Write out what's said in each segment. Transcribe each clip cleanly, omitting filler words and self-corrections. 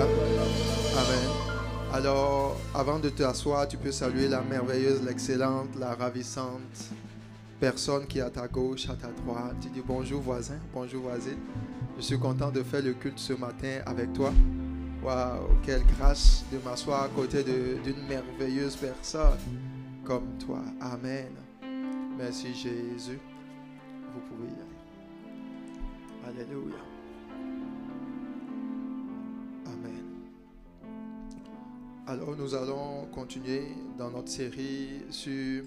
Alléluia. Amen. Alors, avant de t'asseoir, tu peux saluer la merveilleuse, l'excellente, la ravissante personne qui est à ta gauche, à ta droite. Tu dis bonjour voisin, bonjour voisine. Je suis content de faire le culte ce matin avec toi. Waouh, quelle grâce de m'asseoir à côté d'une merveilleuse personne comme toi. Amen. Merci Jésus. Vous pouvez y aller. Alléluia. Amen. Alors nous allons continuer dans notre série sur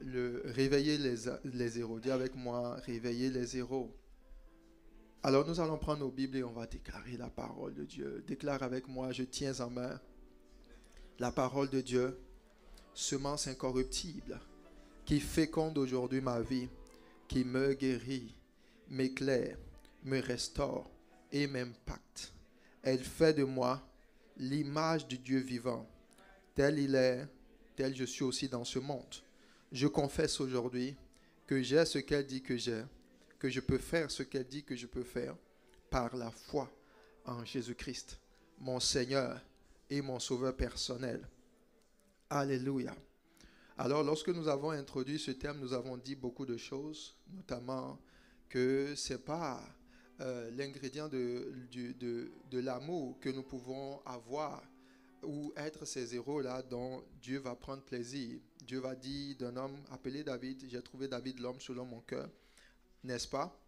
le réveiller les héros. Dis avec moi, réveiller les héros. Alors nous allons prendre nos Bibles et on va déclarer la parole de Dieu. Déclare avec moi, je tiens en main la parole de Dieu, semence incorruptible, qui féconde aujourd'hui ma vie, qui me guérit, m'éclaire, me restaure et m'impacte. Elle fait de moi l'image du Dieu vivant. Tel il est, tel je suis aussi dans ce monde. Je confesse aujourd'hui que j'ai ce qu'elle dit que j'ai, que je peux faire ce qu'elle dit que je peux faire par la foi en Jésus-Christ, mon Seigneur et mon Sauveur personnel. Alléluia. Alors, lorsque nous avons introduit ce thème, nous avons dit beaucoup de choses, notamment que ce n'est pas l'ingrédient de l'amour que nous pouvons avoir ou être ces héros-là dont Dieu va prendre plaisir. Dieu va dire d'un homme appelé David, j'ai trouvé David l'homme selon mon cœur, n'est-ce pas,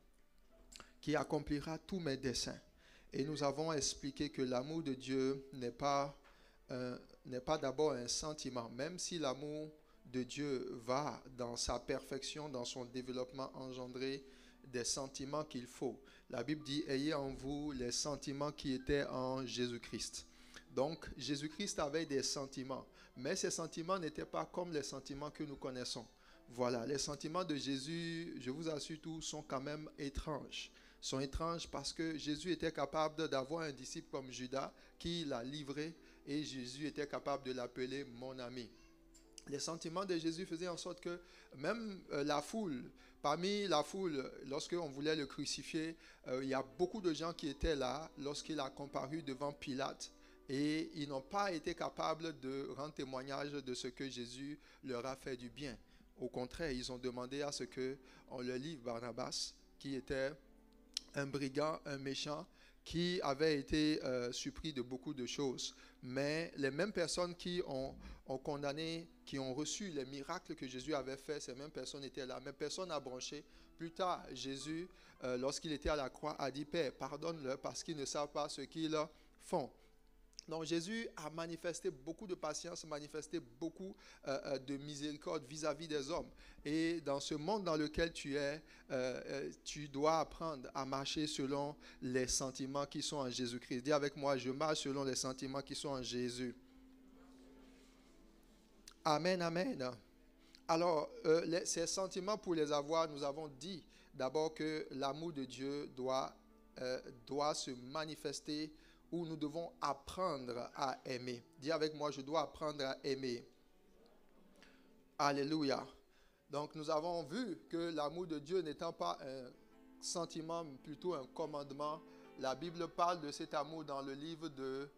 qui accomplira tous mes desseins. Et nous avons expliqué que l'amour de Dieu n'est pas d'abord un sentiment, même si l'amour de Dieu va dans sa perfection, dans son développement, engendrer des sentiments qu'il faut. La Bible dit, ayez en vous les sentiments qui étaient en Jésus-Christ. Donc, Jésus-Christ avait des sentiments, mais ces sentiments n'étaient pas comme les sentiments que nous connaissons. Voilà, les sentiments de Jésus, je vous assure tous, sont quand même étranges. Ils sont étranges parce que Jésus était capable d'avoir un disciple comme Judas qui l'a livré et Jésus était capable de l'appeler mon ami. Les sentiments de Jésus faisaient en sorte que même la foule, parmi la foule, lorsqu'on voulait le crucifier, il y a beaucoup de gens qui étaient là lorsqu'il a comparu devant Pilate. Et ils n'ont pas été capables de rendre témoignage de ce que Jésus leur a fait du bien. Au contraire, ils ont demandé à ce qu'on leur livre Barnabas, qui était un brigand, un méchant, qui avait été surpris de beaucoup de choses. Mais les mêmes personnes qui ont condamné, qui ont reçu les miracles que Jésus avait fait, ces mêmes personnes étaient là. Mais personne n'a bronché. Plus tard, Jésus, lorsqu'il était à la croix, a dit « Père, pardonne-leur parce qu'ils ne savent pas ce qu'ils font ». Donc Jésus a manifesté beaucoup de patience, manifesté beaucoup de miséricorde vis-à-vis des hommes. Et dans ce monde dans lequel tu es, tu dois apprendre à marcher selon les sentiments qui sont en Jésus-Christ. Dis avec moi, je marche selon les sentiments qui sont en Jésus. Amen, amen. Alors, ces sentiments, pour les avoir, nous avons dit d'abord que l'amour de Dieu doit se manifester, où nous devons apprendre à aimer. Dis avec moi, je dois apprendre à aimer. Alléluia. Donc nous avons vu que l'amour de Dieu n'étant pas un sentiment, mais plutôt un commandement, la Bible parle de cet amour dans le livre de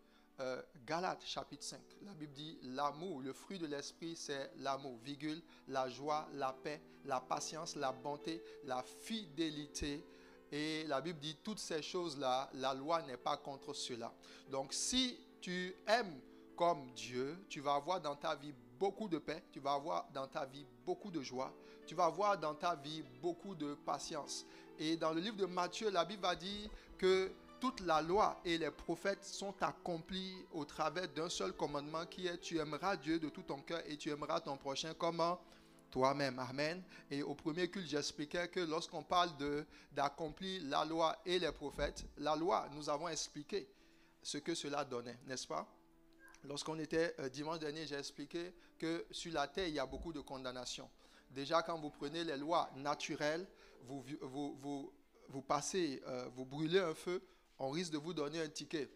Galates, chapitre 5. La Bible dit l'amour, le fruit de l'esprit, c'est l'amour, virgule, la joie, la paix, la patience, la bonté, la fidélité. Et la Bible dit toutes ces choses-là, la loi n'est pas contre cela. Donc si tu aimes comme Dieu, tu vas avoir dans ta vie beaucoup de paix, tu vas avoir dans ta vie beaucoup de joie, tu vas avoir dans ta vie beaucoup de patience. Et dans le livre de Matthieu, la Bible va dire que toute la loi et les prophètes sont accomplis au travers d'un seul commandement qui est tu aimeras Dieu de tout ton cœur et tu aimeras ton prochain comme toi-même. Amen. Et au premier culte, j'expliquais que lorsqu'on parle d'accomplir la loi et les prophètes, la loi, nous avons expliqué ce que cela donnait, n'est-ce pas? Lorsqu'on était dimanche dernier, j'ai expliqué que sur la terre, il y a beaucoup de condamnation. Déjà, quand vous prenez les lois naturelles, vous passez, vous brûlez un feu, on risque de vous donner un ticket.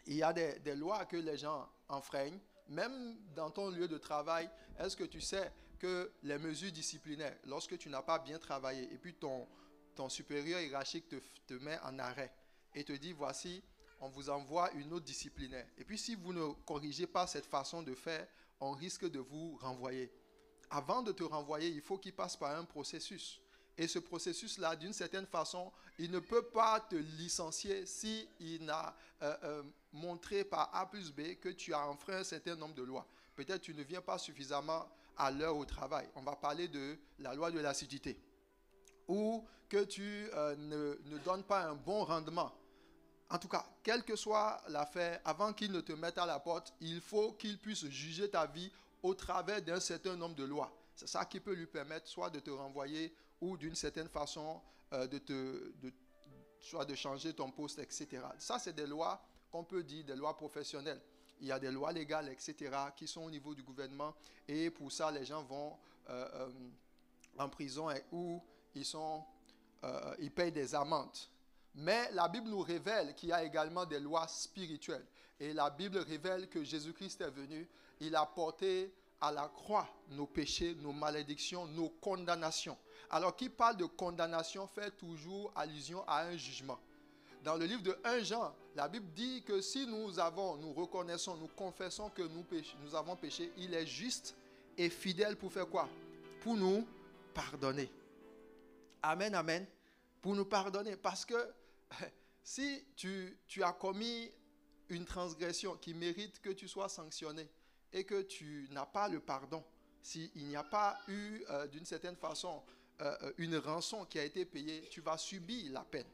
Il y a des lois que les gens enfreignent, même dans ton lieu de travail. Est-ce que tu sais que les mesures disciplinaires, lorsque tu n'as pas bien travaillé et puis ton supérieur hiérarchique te met en arrêt et te dit voici on vous envoie une autre disciplinaire. Et puis si vous ne corrigez pas cette façon de faire, on risque de vous renvoyer. Avant de te renvoyer, il faut qu'il passe par un processus. Et ce processus-là, d'une certaine façon, il ne peut pas te licencier s'il n'a montré par A plus B que tu as enfreint un certain nombre de lois. Peut-être tu ne viens pas suffisamment à l'heure au travail. On va parler de la loi de l'assiduité. Ou que tu ne donnes pas un bon rendement. En tout cas, quelle que soit l'affaire, avant qu'il ne te mette à la porte, il faut qu'il puisse juger ta vie au travers d'un certain nombre de lois. C'est ça qui peut lui permettre soit de te renvoyer ou d'une certaine façon soit de changer ton poste, etc. Ça, c'est des lois qu'on peut dire des lois professionnelles. Il y a des lois légales, etc., qui sont au niveau du gouvernement. Et pour ça, les gens vont en prison ou ils payent des amendes. Mais la Bible nous révèle qu'il y a également des lois spirituelles. Et la Bible révèle que Jésus-Christ est venu. Il a porté à la croix nos péchés, nos malédictions, nos condamnations. Alors, qui parle de condamnation fait toujours allusion à un jugement. Dans le livre de 1 Jean, la Bible dit que si nous reconnaissons, nous confessons que nous avons péché, il est juste et fidèle pour faire quoi? Pour nous pardonner. Amen, amen. Pour nous pardonner. Parce que si tu as commis une transgression qui mérite que tu sois sanctionné et que tu n'as pas le pardon, s'il n'y a pas eu d'une certaine façon une rançon qui a été payée, tu vas subir la peine.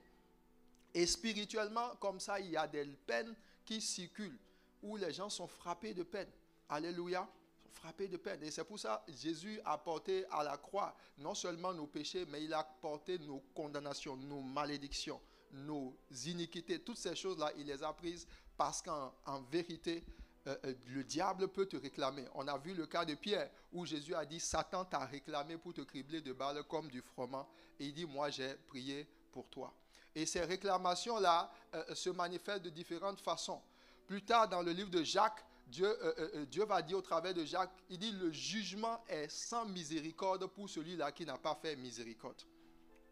Et spirituellement, comme ça, il y a des peines qui circulent où les gens sont frappés de peine. Alléluia. Frappés de peine. Et c'est pour ça que Jésus a porté à la croix non seulement nos péchés, mais il a porté nos condamnations, nos malédictions, nos iniquités. Toutes ces choses-là, il les a prises parce qu'en vérité, le diable peut te réclamer. On a vu le cas de Pierre où Jésus a dit, Satan t'a réclamé pour te cribler de balles comme du froment. Et il dit, moi j'ai prié pour toi. Et ces réclamations-là se manifestent de différentes façons. Plus tard dans le livre de Jacques, Dieu va dire au travers de Jacques, il dit le jugement est sans miséricorde pour celui-là qui n'a pas fait miséricorde.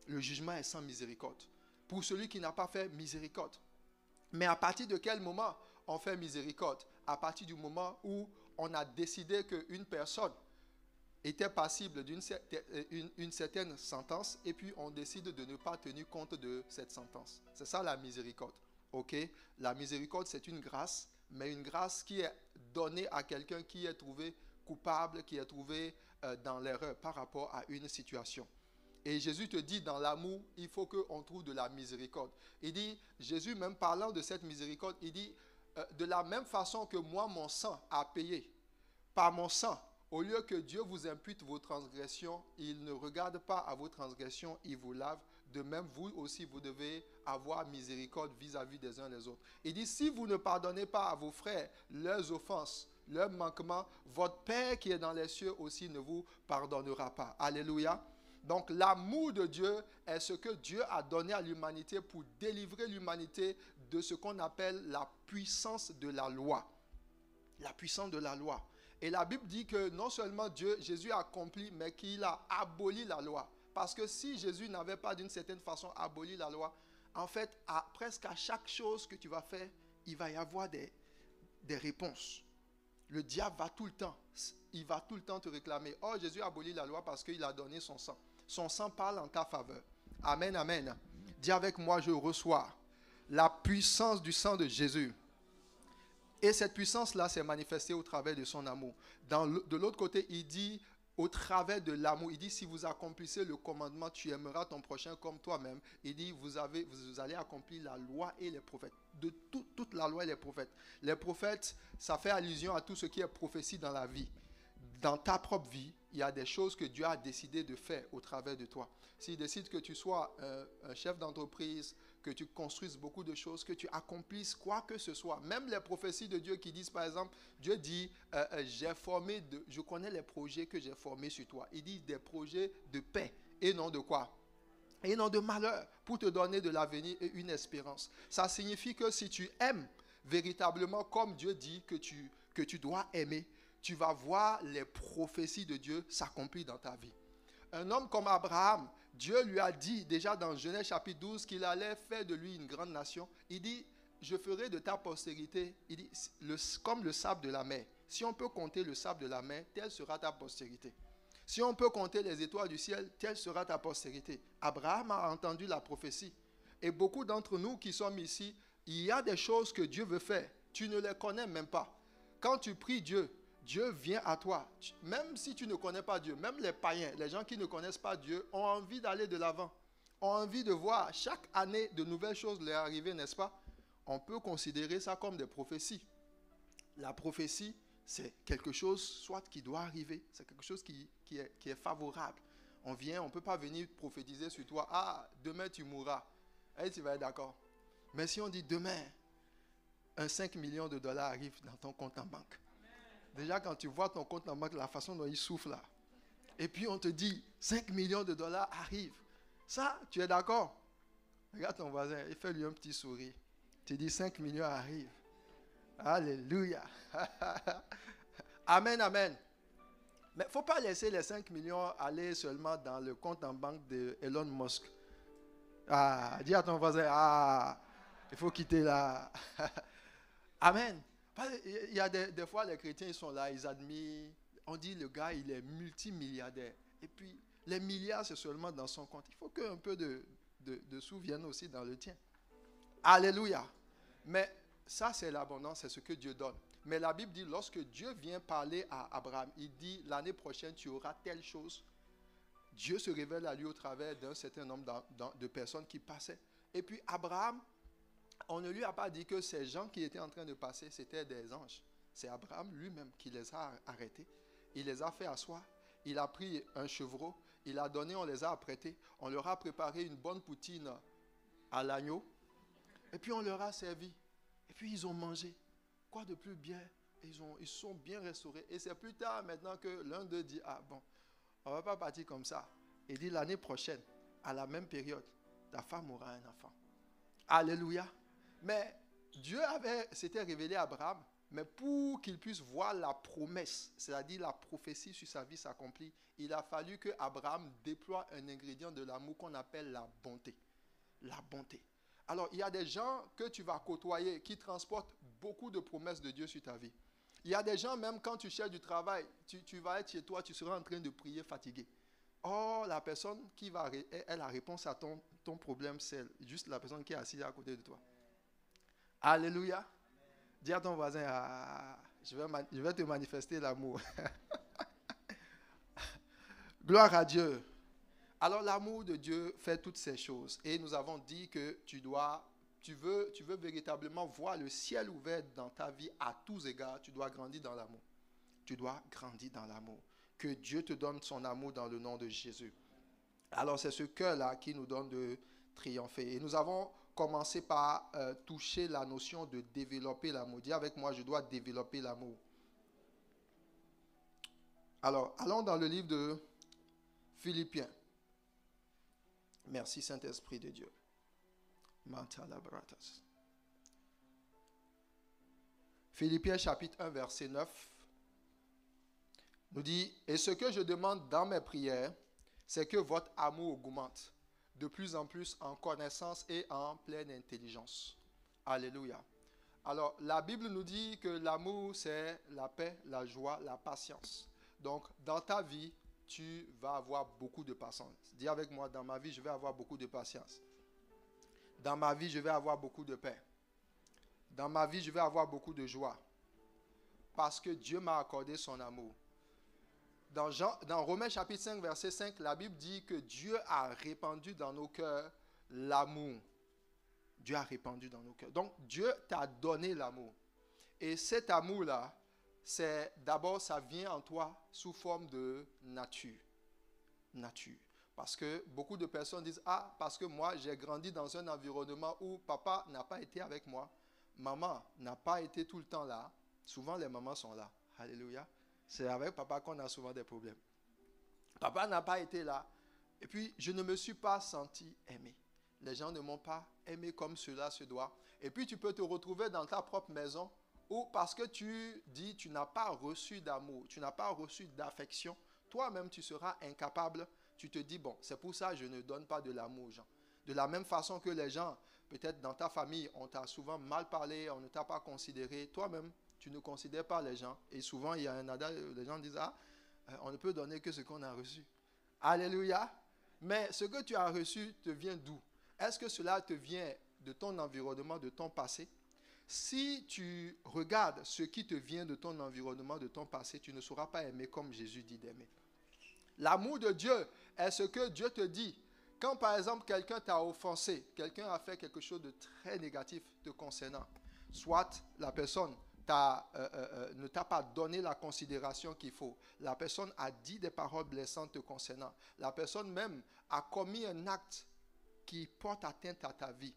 Le jugement est sans miséricorde pour celui qui n'a pas fait miséricorde. Mais à partir de quel moment on fait miséricorde? À partir du moment où on a décidé qu'une personne était passible d'une certaine sentence et puis on décide de ne pas tenir compte de cette sentence. C'est ça la miséricorde. Ok? La miséricorde, c'est une grâce, mais une grâce qui est donnée à quelqu'un qui est trouvé coupable, qui est trouvé dans l'erreur par rapport à une situation. Et Jésus te dit, dans l'amour, il faut qu'on trouve de la miséricorde. Il dit, Jésus même parlant de cette miséricorde, il dit, de la même façon que moi, mon sang a payé, par mon sang, au lieu que Dieu vous impute vos transgressions, il ne regarde pas à vos transgressions, il vous lave. De même, vous aussi, vous devez avoir miséricorde vis-à-vis des uns des autres. Il dit, si vous ne pardonnez pas à vos frères leurs offenses, leurs manquements, votre Père qui est dans les cieux aussi ne vous pardonnera pas. Alléluia. Donc, l'amour de Dieu est ce que Dieu a donné à l'humanité pour délivrer l'humanité de ce qu'on appelle la puissance de la loi. La puissance de la loi. Et la Bible dit que non seulement Jésus a accompli, mais qu'il a aboli la loi. Parce que si Jésus n'avait pas d'une certaine façon aboli la loi, en fait, presque à chaque chose que tu vas faire, il va y avoir des réponses. Le diable va tout le temps te réclamer. Oh, Jésus a aboli la loi parce qu'il a donné son sang. Son sang parle en ta faveur. Amen, amen. Dis avec moi, je reçois la puissance du sang de Jésus. Et cette puissance-là s'est manifestée au travers de son amour. De l'autre côté, il dit, au travers de l'amour, il dit, si vous accomplissez le commandement, tu aimeras ton prochain comme toi-même. Il dit, vous allez accomplir la loi et les prophètes. De toute la loi et les prophètes. Les prophètes, ça fait allusion à tout ce qui est prophétie dans la vie. Dans ta propre vie, il y a des choses que Dieu a décidé de faire au travers de toi. S'il décide que tu sois un chef d'entreprise, que tu construises beaucoup de choses, que tu accomplisses quoi que ce soit. Même les prophéties de Dieu qui disent, par exemple, Dieu dit, je connais les projets que j'ai formés sur toi. Il dit des projets de paix et non de quoi? Et non de malheur, pour te donner de l'avenir et une espérance. Ça signifie que si tu aimes véritablement comme Dieu dit que tu dois aimer, tu vas voir les prophéties de Dieu s'accomplir dans ta vie. Un homme comme Abraham, Dieu lui a dit déjà dans Genèse chapitre 12 qu'il allait faire de lui une grande nation. Il dit, je ferai de ta postérité, il dit, comme le sable de la mer. Si on peut compter le sable de la mer, telle sera ta postérité. Si on peut compter les étoiles du ciel, telle sera ta postérité. Abraham a entendu la prophétie. Et beaucoup d'entre nous qui sommes ici, il y a des choses que Dieu veut faire. Tu ne les connais même pas. Quand tu pries Dieu, Dieu vient à toi. Même si tu ne connais pas Dieu, même les païens, les gens qui ne connaissent pas Dieu, ont envie d'aller de l'avant. Ont envie de voir chaque année de nouvelles choses leur arriver, n'est-ce pas? On peut considérer ça comme des prophéties. La prophétie, c'est quelque chose soit qui doit arriver, c'est quelque chose qui est favorable. On ne peut pas venir prophétiser sur toi. Ah, demain tu mourras. Et tu vas être d'accord. Mais si on dit demain, un 5 millions de dollars arrive dans ton compte en banque. Déjà quand tu vois ton compte en banque, la façon dont il souffle là. Et puis on te dit 5 millions de dollars arrivent. Ça, tu es d'accord? Regarde ton voisin, il fait lui un petit sourire. Tu dis 5 millions arrivent. Alléluia. Amen, amen. Mais il ne faut pas laisser les 5 millions aller seulement dans le compte en banque de Elon Musk. Dis à ton voisin, il faut quitter là. Amen. Il y a des fois, les chrétiens, ils sont là, ils admirent. On dit, le gars, il est multimilliardaire. Et puis, les milliards, c'est seulement dans son compte. Il faut qu'un peu de sous vienne aussi dans le tien. Alléluia. Mais ça, c'est l'abondance, c'est ce que Dieu donne. Mais la Bible dit, lorsque Dieu vient parler à Abraham, il dit, l'année prochaine, tu auras telle chose. Dieu se révèle à lui au travers d'un certain nombre de personnes qui passaient. Et puis Abraham, on ne lui a pas dit que ces gens qui étaient en train de passer, c'était des anges. C'est Abraham lui-même qui les a arrêtés. Il les a fait asseoir. Il a pris un chevreau. Il a donné, on les a apprêtés. On leur a préparé une bonne poutine à l'agneau. Et puis on leur a servi. Et puis ils ont mangé. Quoi de plus bien? Ils sont bien restaurés. Et c'est plus tard maintenant que l'un d'eux dit, on ne va pas partir comme ça. Il dit l'année prochaine, à la même période, ta femme aura un enfant. Alléluia. Mais Dieu s'était révélé à Abraham, mais pour qu'il puisse voir la promesse, c'est-à-dire la prophétie sur sa vie s'accomplir, il a fallu que Abraham déploie un ingrédient de l'amour qu'on appelle la bonté. La bonté. Alors, il y a des gens que tu vas côtoyer qui transportent beaucoup de promesses de Dieu sur ta vie. Il y a des gens, même quand tu cherches du travail, tu vas être chez toi, tu seras en train de prier fatigué. Or, la personne qui est la réponse à ton problème, c'est juste la personne qui est assise à côté de toi. Alléluia. Dis à ton voisin, je vais te manifester l'amour. Gloire à Dieu. Alors, l'amour de Dieu fait toutes ces choses. Et nous avons dit que tu veux véritablement voir le ciel ouvert dans ta vie à tous égards. Tu dois grandir dans l'amour. Tu dois grandir dans l'amour. Que Dieu te donne son amour dans le nom de Jésus. Alors, c'est ce cœur-là qui nous donne de triompher. Et nous avons commencé par toucher la notion de développer l'amour. Dis avec moi, je dois développer l'amour. Alors, allons dans le livre de Philippiens. Merci Saint-Esprit de Dieu. Philippiens chapitre 1, verset 9 nous dit, « Et ce que je demande dans mes prières, c'est que votre amour augmente de plus en plus en connaissance et en pleine intelligence. » Alléluia. Alors, la Bible nous dit que l'amour, c'est la paix, la joie, la patience. Donc, dans ta vie, tu vas avoir beaucoup de patience. Dis avec moi, dans ma vie, je vais avoir beaucoup de patience. Dans ma vie, je vais avoir beaucoup de paix. Dans ma vie, je vais avoir beaucoup de joie. Parce que Dieu m'a accordé son amour. Dans Romains chapitre 5, verset 5, la Bible dit que Dieu a répandu dans nos cœurs l'amour. Dieu a répandu dans nos cœurs. Donc, Dieu t'a donné l'amour. Et cet amour-là, d'abord, ça vient en toi sous forme de nature. Nature. Parce que beaucoup de personnes disent, parce que moi, j'ai grandi dans un environnement où papa n'a pas été avec moi, maman n'a pas été tout le temps là. Souvent, les mamans sont là. Alléluia. C'est avec papa qu'on a souvent des problèmes. Papa n'a pas été là. Et puis, je ne me suis pas senti aimé. Les gens ne m'ont pas aimé comme cela se doit. Et puis, tu peux te retrouver dans ta propre maison où, parce que tu dis, tu n'as pas reçu d'amour, tu n'as pas reçu d'affection, toi-même, tu seras incapable. Tu te dis, bon, c'est pour ça que je ne donne pas de l'amour aux gens. De la même façon que les gens Peut-être dans ta famille, on t'a souvent mal parlé, on ne t'a pas considéré. Toi-même, tu ne considères pas les gens. Et souvent, il y a un adage, les gens disent, ah, on ne peut donner que ce qu'on a reçu. Alléluia. Mais ce que tu as reçu te vient d'où? Est-ce que cela te vient de ton environnement, de ton passé? Si tu regardes ce qui te vient de ton environnement, de ton passé, tu ne sauras pas aimer comme Jésus dit d'aimer. L'amour de Dieu est ce que Dieu te dit. Quand par exemple quelqu'un t'a offensé, quelqu'un a fait quelque chose de très négatif te concernant, soit la personne ne t'a pas donné la considération qu'il faut, la personne a dit des paroles blessantes te concernant, la personne même a commis un acte qui porte atteinte à ta vie.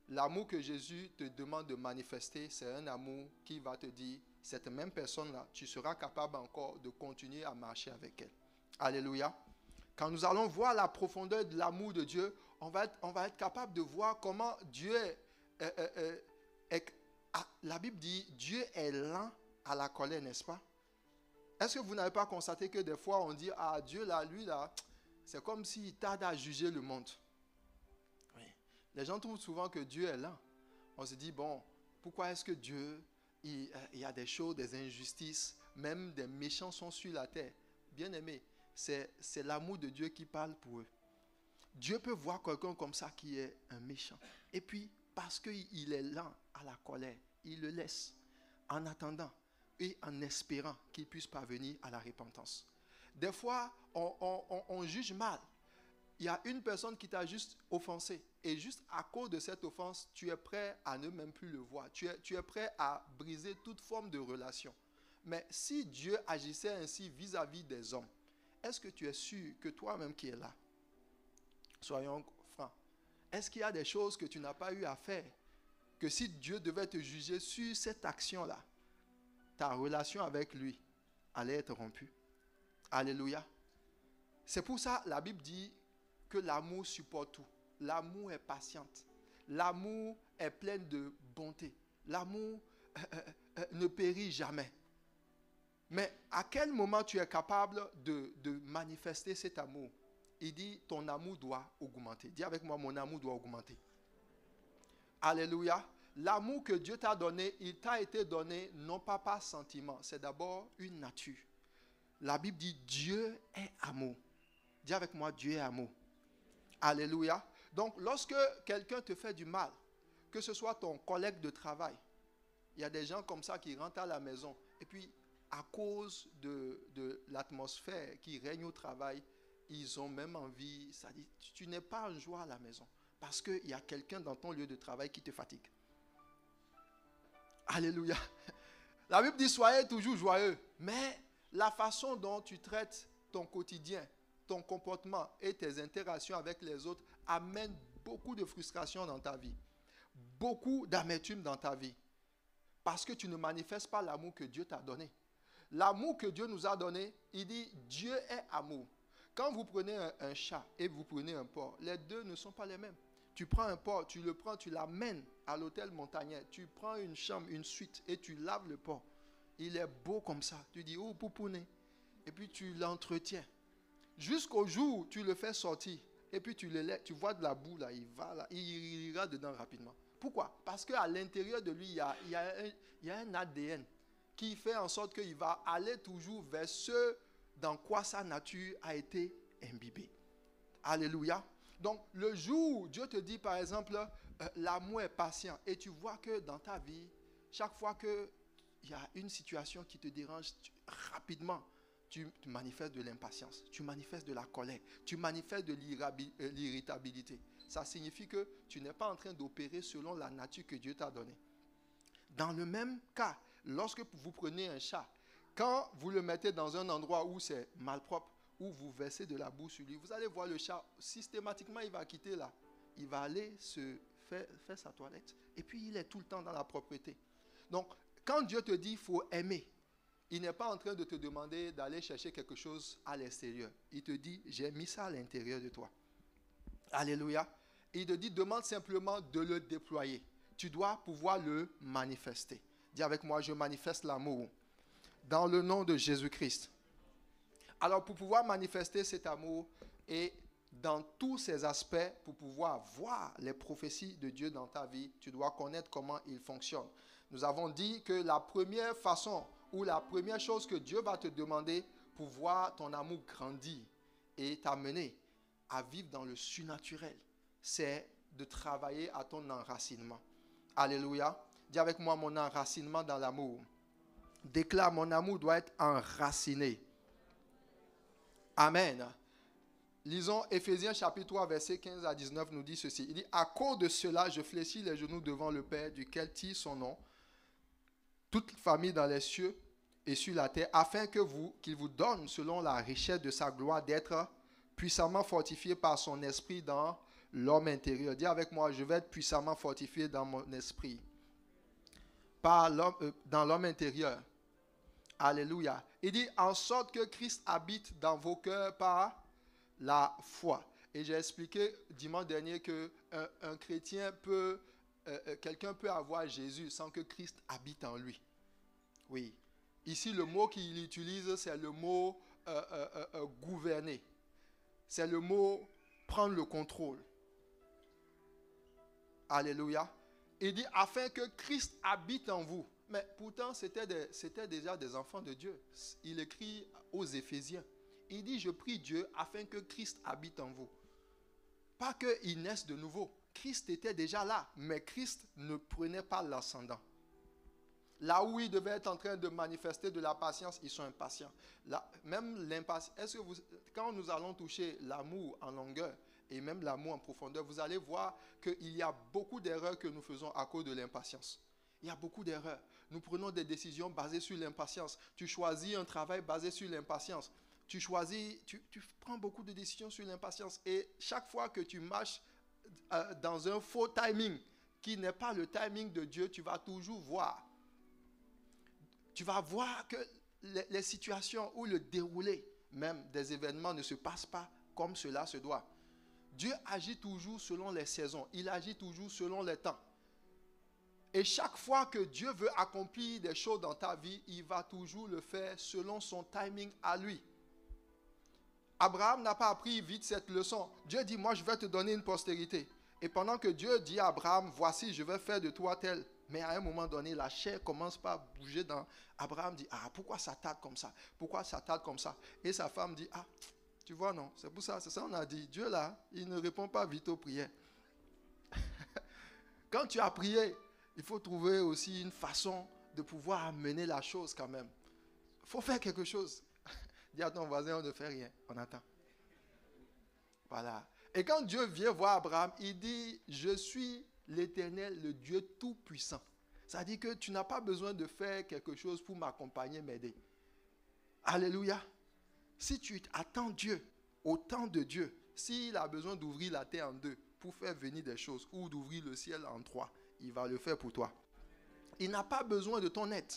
L'amour que Jésus te demande de manifester, c'est un amour qui va te dire, cette même personne-là, tu seras capable encore de continuer à marcher avec elle. Alléluia. Quand nous allons voir la profondeur de l'amour de Dieu, on va être capable de voir comment Dieu la Bible dit, Dieu est lent à la colère, n'est-ce pas? Est-ce que vous n'avez pas constaté que des fois on dit, ah Dieu là, lui là, c'est comme s'il tarde à juger le monde. Oui. Les gens trouvent souvent que Dieu est lent. On se dit, bon, pourquoi est-ce que Dieu, il y a des choses, des injustices, même des méchants sont sur la terre? Bien aimé, c'est l'amour de Dieu qui parle pour eux. Dieu peut voir quelqu'un comme ça qui est un méchant. Et puis, parce qu'il est lent à la colère, il le laisse en attendant et en espérant qu'il puisse parvenir à la repentance. Des fois, on juge mal. Il y a une personne qui t'a juste offensé. Et juste à cause de cette offense, tu es prêt à ne même plus le voir. Tu es prêt à briser toute forme de relation. Mais si Dieu agissait ainsi vis-à-vis des hommes, est-ce que tu es sûr que toi-même qui es là, soyons francs, est-ce qu'il y a des choses que tu n'as pas eu à faire, que si Dieu devait te juger sur cette action-là, ta relation avec lui allait être rompue? Alléluia. C'est pour ça la Bible dit que l'amour supporte tout. L'amour est patiente. L'amour est plein de bonté. L'amour ne périt jamais. Mais à quel moment tu es capable de manifester cet amour? Il dit, ton amour doit augmenter. Dis avec moi, mon amour doit augmenter. Alléluia. L'amour que Dieu t'a donné, il t'a été donné non pas par sentiment, c'est d'abord une nature. La Bible dit, Dieu est amour. Dis avec moi, Dieu est amour. Alléluia. Donc, lorsque quelqu'un te fait du mal, que ce soit ton collègue de travail, il y a des gens comme ça qui rentrent à la maison et puis, à cause de l'atmosphère qui règne au travail, ils ont même envie, ça dit, tu n'es pas en joie à la maison parce qu'il y a quelqu'un dans ton lieu de travail qui te fatigue. Alléluia. La Bible dit, soyez toujours joyeux, mais la façon dont tu traites ton quotidien, ton comportement et tes interactions avec les autres amènent beaucoup de frustration dans ta vie, beaucoup d'amertume dans ta vie, parce que tu ne manifestes pas l'amour que Dieu t'a donné. L'amour que Dieu nous a donné, il dit, Dieu est amour. Quand vous prenez un chat et vous prenez un porc, les deux ne sont pas les mêmes. Tu prends un porc, tu le prends, tu l'amènes à l'hôtel montagnais. Tu prends une chambre, une suite et tu laves le porc. Il est beau comme ça. Tu dis, oh, poupouné. Et puis tu l'entretiens. Jusqu'au jour où tu le fais sortir. Et puis tu le laisses, tu vois de la boue là, il va là, il ira dedans rapidement. Pourquoi? Parce qu'à l'intérieur de lui, il y a un ADN qui fait en sorte qu'il va aller toujours vers ce dans quoi sa nature a été imbibée. Alléluia. Donc, le jour où Dieu te dit, par exemple, l'amour est patient, et tu vois que dans ta vie, chaque fois qu'il y a une situation qui te dérange, rapidement, tu manifestes de l'impatience, tu manifestes de la colère, tu manifestes de l'irritabilité. Ça signifie que tu n'es pas en train d'opérer selon la nature que Dieu t'a donnée. Dans le même cas, lorsque vous prenez un chat, quand vous le mettez dans un endroit où c'est malpropre, où vous versez de la boue sur lui, vous allez voir le chat, systématiquement, il va quitter là. Il va aller se faire sa toilette. Et puis, il est tout le temps dans la propreté. Donc, quand Dieu te dit qu'il faut aimer, il n'est pas en train de te demander d'aller chercher quelque chose à l'extérieur. Il te dit, j'ai mis ça à l'intérieur de toi. Alléluia. Il te dit, demande simplement de le déployer. Tu dois pouvoir le manifester. Dis avec moi, je manifeste l'amour dans le nom de Jésus-Christ. Alors, pour pouvoir manifester cet amour, et dans tous ces aspects pour pouvoir voir les prophéties de Dieu dans ta vie. Tu dois connaître comment ils fonctionnent. Nous avons dit que la première façon ou la première chose que Dieu va te demander pour voir ton amour grandir et t'amener à vivre dans le surnaturel, c'est de travailler à ton enracinement. Alléluia. Dis avec moi mon enracinement dans l'amour. Déclare, mon amour doit être enraciné. Amen. Lisons Éphésiens chapitre 3, versets 15 à 19 nous dit ceci. Il dit, à cause de cela, je fléchis les genoux devant le Père, duquel tire son nom, toute famille dans les cieux et sur la terre, afin qu'il vous donne, selon la richesse de sa gloire, d'être puissamment fortifié par son esprit dans l'homme intérieur. Dis avec moi, je vais être puissamment fortifié dans mon esprit, dans l'homme intérieur. Alléluia. Il dit, en sorte que Christ habite dans vos cœurs par la foi. Et j'ai expliqué dimanche dernier que un chrétien quelqu'un peut avoir Jésus sans que Christ habite en lui. Oui. Ici, le mot qu'il utilise, c'est le mot gouverner. C'est le mot prendre le contrôle. Alléluia. Il dit, afin que Christ habite en vous. Mais pourtant, c'était déjà des enfants de Dieu. Il écrit aux Éphésiens. Il dit, je prie Dieu afin que Christ habite en vous. Pas qu'il naisse de nouveau. Christ était déjà là, mais Christ ne prenait pas l'ascendant. Là où ils devaient être en train de manifester de la patience, ils sont impatients. Là, même l'impatience, quand nous allons toucher l'amour en longueur et même l'amour en profondeur, vous allez voir qu'il y a beaucoup d'erreurs que nous faisons à cause de l'impatience. Il y a beaucoup d'erreurs. Nous prenons des décisions basées sur l'impatience. Tu choisis un travail basé sur l'impatience. Tu prends beaucoup de décisions sur l'impatience. Et chaque fois que tu marches dans un faux timing, qui n'est pas le timing de Dieu, tu vas toujours voir. Tu vas voir que les situations ou le déroulé même des événements ne se passent pas comme cela se doit. Dieu agit toujours selon les saisons. Il agit toujours selon les temps. Et chaque fois que Dieu veut accomplir des choses dans ta vie, il va toujours le faire selon son timing à lui. Abraham n'a pas appris vite cette leçon. Dieu dit, moi je vais te donner une postérité. Et pendant que Dieu dit à Abraham, voici, je vais faire de toi tel. Mais à un moment donné, la chair commence pas à bouger dans... Abraham dit, pourquoi ça tarde comme ça? Pourquoi ça tarde comme ça? Et sa femme dit, tu vois, non, c'est pour ça, c'est ça on a dit. Dieu là, il ne répond pas vite aux prières. Quand tu as prié, il faut trouver aussi une façon de pouvoir amener la chose quand même. Il faut faire quelque chose. Dis à ton voisin, on ne fait rien, on attend. Voilà. Et quand Dieu vient voir Abraham, il dit, je suis l'Éternel, le Dieu tout-puissant. Ça dit que tu n'as pas besoin de faire quelque chose pour m'accompagner, m'aider. Alléluia. Si tu attends Dieu, au temps de Dieu, s'il a besoin d'ouvrir la terre en deux pour faire venir des choses, ou d'ouvrir le ciel en trois, il va le faire pour toi. Il n'a pas besoin de ton aide.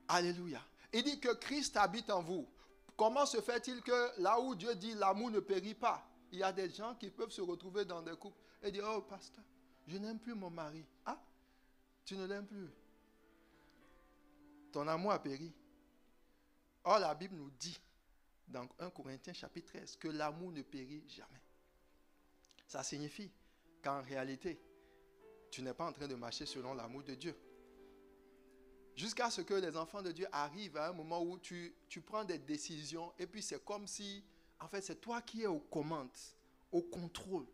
Alléluia. Il dit que Christ habite en vous. Comment se fait-il que là où Dieu dit l'amour ne périt pas, il y a des gens qui peuvent se retrouver dans des couples et dire, oh pasteur, je n'aime plus mon mari. Ah, tu ne l'aimes plus. Ton amour a péri. Or, la Bible nous dit, dans 1 Corinthiens chapitre 13, que l'amour ne périt jamais. Ça signifie qu'en réalité, tu n'es pas en train de marcher selon l'amour de Dieu. Jusqu'à ce que les enfants de Dieu arrivent à un moment où tu prends des décisions et puis c'est comme si, en fait, c'est toi qui es aux commandes, au contrôle.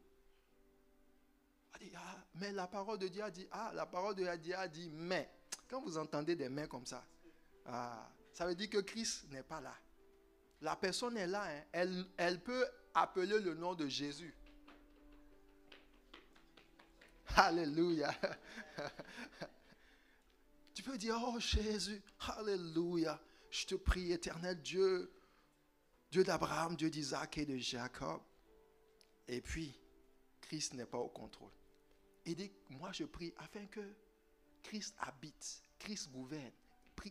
Mais la parole de Dieu a dit, la parole de Dieu a dit, mais. Quand vous entendez des mais comme ça, ça veut dire que Christ n'est pas là. La personne est là, hein. Elle peut appeler le nom de Jésus. Alléluia. Tu peux dire, oh Jésus, alléluia, je te prie, éternel Dieu, Dieu d'Abraham, Dieu d'Isaac et de Jacob. Et puis, Christ n'est pas au contrôle. Il dit, moi je prie afin que Christ habite, Christ gouverne,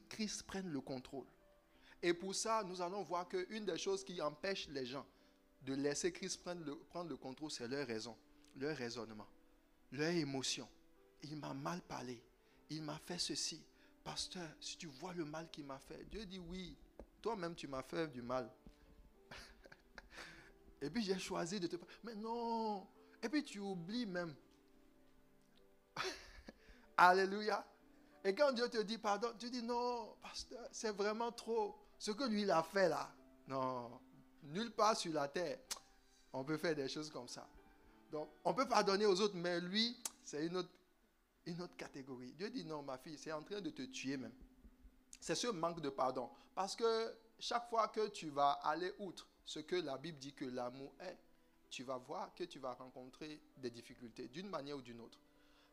Christ prenne le contrôle. Et pour ça, nous allons voir qu'une des choses qui empêche les gens de laisser Christ prendre le contrôle, c'est leur raison, leur raisonnement, leur émotion. Il m'a mal parlé. Il m'a fait ceci. Pasteur, si tu vois le mal qu'il m'a fait, Dieu dit oui, toi-même tu m'as fait du mal. Et puis j'ai choisi de te... Mais non. Et puis tu oublies même. Alléluia. Et quand Dieu te dit pardon, tu dis non, pasteur, c'est vraiment trop. Ce que lui, il a fait là. Non. Nulle part sur la terre, on peut faire des choses comme ça. Donc, on peut pardonner aux autres, mais lui, c'est une autre catégorie. Dieu dit non, ma fille, c'est en train de te tuer même. C'est ce manque de pardon. Parce que chaque fois que tu vas aller outre ce que la Bible dit que l'amour est, tu vas voir que tu vas rencontrer des difficultés d'une manière ou d'une autre.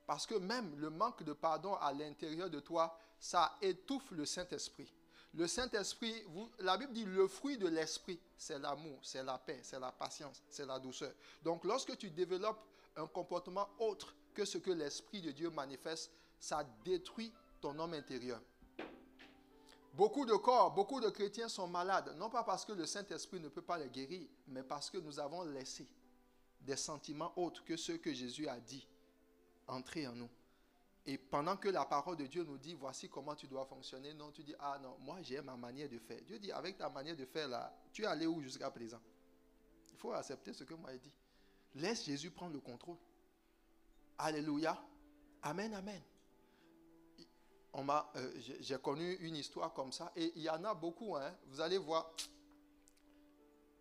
Parce que même le manque de pardon à l'intérieur de toi, ça étouffe le Saint-Esprit. Le Saint-Esprit, la Bible dit le fruit de l'Esprit, c'est l'amour, c'est la paix, c'est la patience, c'est la douceur. Donc lorsque tu développes un comportement autre que ce que l'Esprit de Dieu manifeste, ça détruit ton homme intérieur. Beaucoup de corps, beaucoup de chrétiens sont malades, non pas parce que le Saint-Esprit ne peut pas les guérir, mais parce que nous avons laissé des sentiments autres que ceux que Jésus a dit entrer en nous. Et pendant que la parole de Dieu nous dit, voici comment tu dois fonctionner, non, tu dis, ah non, moi j'ai ma manière de faire. Dieu dit, avec ta manière de faire là, tu es allé où jusqu'à présent? Il faut accepter ce que moi j'ai dit. Laisse Jésus prendre le contrôle. Alléluia. Amen, amen. J'ai connu une histoire comme ça et il y en a beaucoup, hein. Vous allez voir.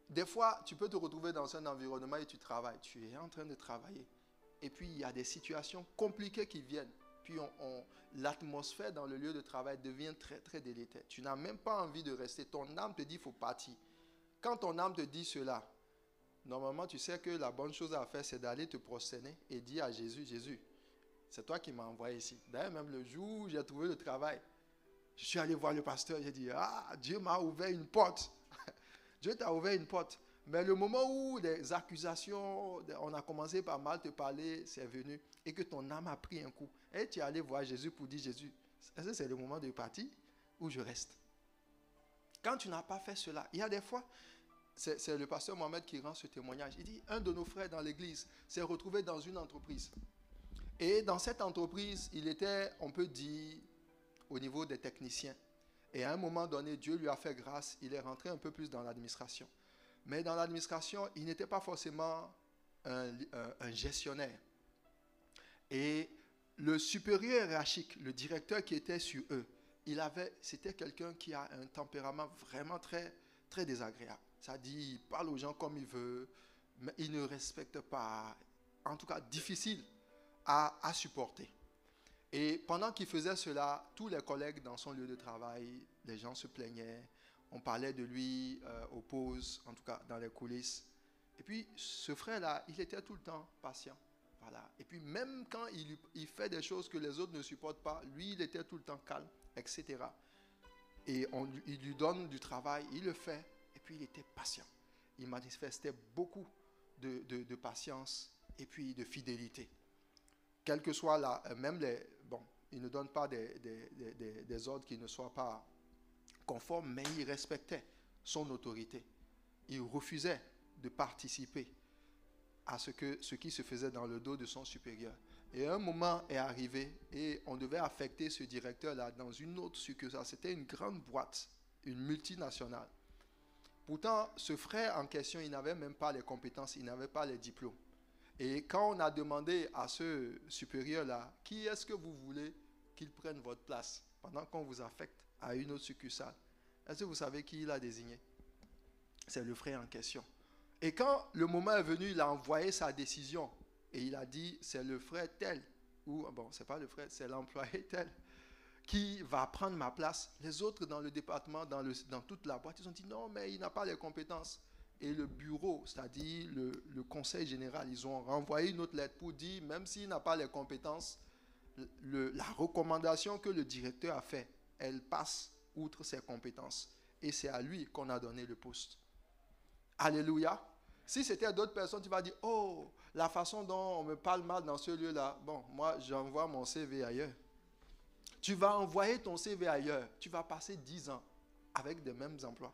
Des fois, tu peux te retrouver dans un environnement et tu travailles. Tu es en train de travailler. Et puis, il y a des situations compliquées qui viennent. Puis, l'atmosphère dans le lieu de travail devient très, très délétère. Tu n'as même pas envie de rester. Ton âme te dit qu'il faut partir. Quand ton âme te dit cela, normalement, tu sais que la bonne chose à faire, c'est d'aller te prosterner et dire à Jésus, Jésus, c'est toi qui m'as envoyé ici. D'ailleurs, même le jour où j'ai trouvé le travail, je suis allé voir le pasteur, j'ai dit, ah, Dieu m'a ouvert une porte. Dieu t'a ouvert une porte. Mais le moment où des accusations, on a commencé par mal te parler, c'est venu, et que ton âme a pris un coup, et tu es allé voir Jésus pour dire, Jésus, est-ce que c'est le moment de partir ou je reste? Quand tu n'as pas fait cela, il y a des fois, c'est le pasteur Mohamed qui rend ce témoignage. Il dit, un de nos frères dans l'église s'est retrouvé dans une entreprise. Et dans cette entreprise, il était, on peut dire, au niveau des techniciens. Et à un moment donné, Dieu lui a fait grâce, il est rentré un peu plus dans l'administration. Mais dans l'administration, il n'était pas forcément un gestionnaire. Et le supérieur hiérarchique, le directeur qui était sur eux, c'était quelqu'un qui a un tempérament vraiment très, très désagréable. Ça dit, il parle aux gens comme il veut, mais il ne respecte pas. En tout cas, difficile à supporter. Et pendant qu'il faisait cela, tous les collègues dans son lieu de travail, les gens se plaignaient, on parlait de lui aux pauses, en tout cas dans les coulisses. Et puis ce frère-là, il était tout le temps patient. Voilà. Et puis même quand il fait des choses que les autres ne supportent pas, lui, il était tout le temps calme, etc. Et il lui donne du travail, il le fait, et puis il était patient. Il manifestait beaucoup de patience et puis de fidélité. Quel que soit il ne donne pas des ordres qui ne soient pas conformes, mais il respectait son autorité. Il refusait de participer à ce qui se faisait dans le dos de son supérieur. Et un moment est arrivé et on devait affecter ce directeur-là dans une autre succursale. C'était une grande boîte, une multinationale. Pourtant, ce frère en question, il n'avait même pas les compétences, il n'avait pas les diplômes. Et quand on a demandé à ce supérieur-là, qui est-ce que vous voulez qu'il prenne votre place pendant qu'on vous affecte à une autre succursale, est-ce que vous savez qui il a désigné? C'est le frère en question. Et quand le moment est venu, il a envoyé sa décision et il a dit, c'est le frère tel, ou c'est pas le frère, c'est l'employé tel, qui va prendre ma place. Les autres dans le département, dans toute la boîte, ils ont dit, non, mais il n'a pas les compétences. Et le bureau, c'est-à-dire le conseil général, ils ont renvoyé une autre lettre pour dire, même s'il n'a pas les compétences, la recommandation que le directeur a faite, elle passe outre ses compétences. Et c'est à lui qu'on a donné le poste. Alléluia. Si c'était d'autres personnes, tu vas dire, oh, la façon dont on me parle mal dans ce lieu-là, bon, moi, j'envoie mon CV ailleurs. Tu vas envoyer ton CV ailleurs. Tu vas passer 10 ans avec les mêmes emplois.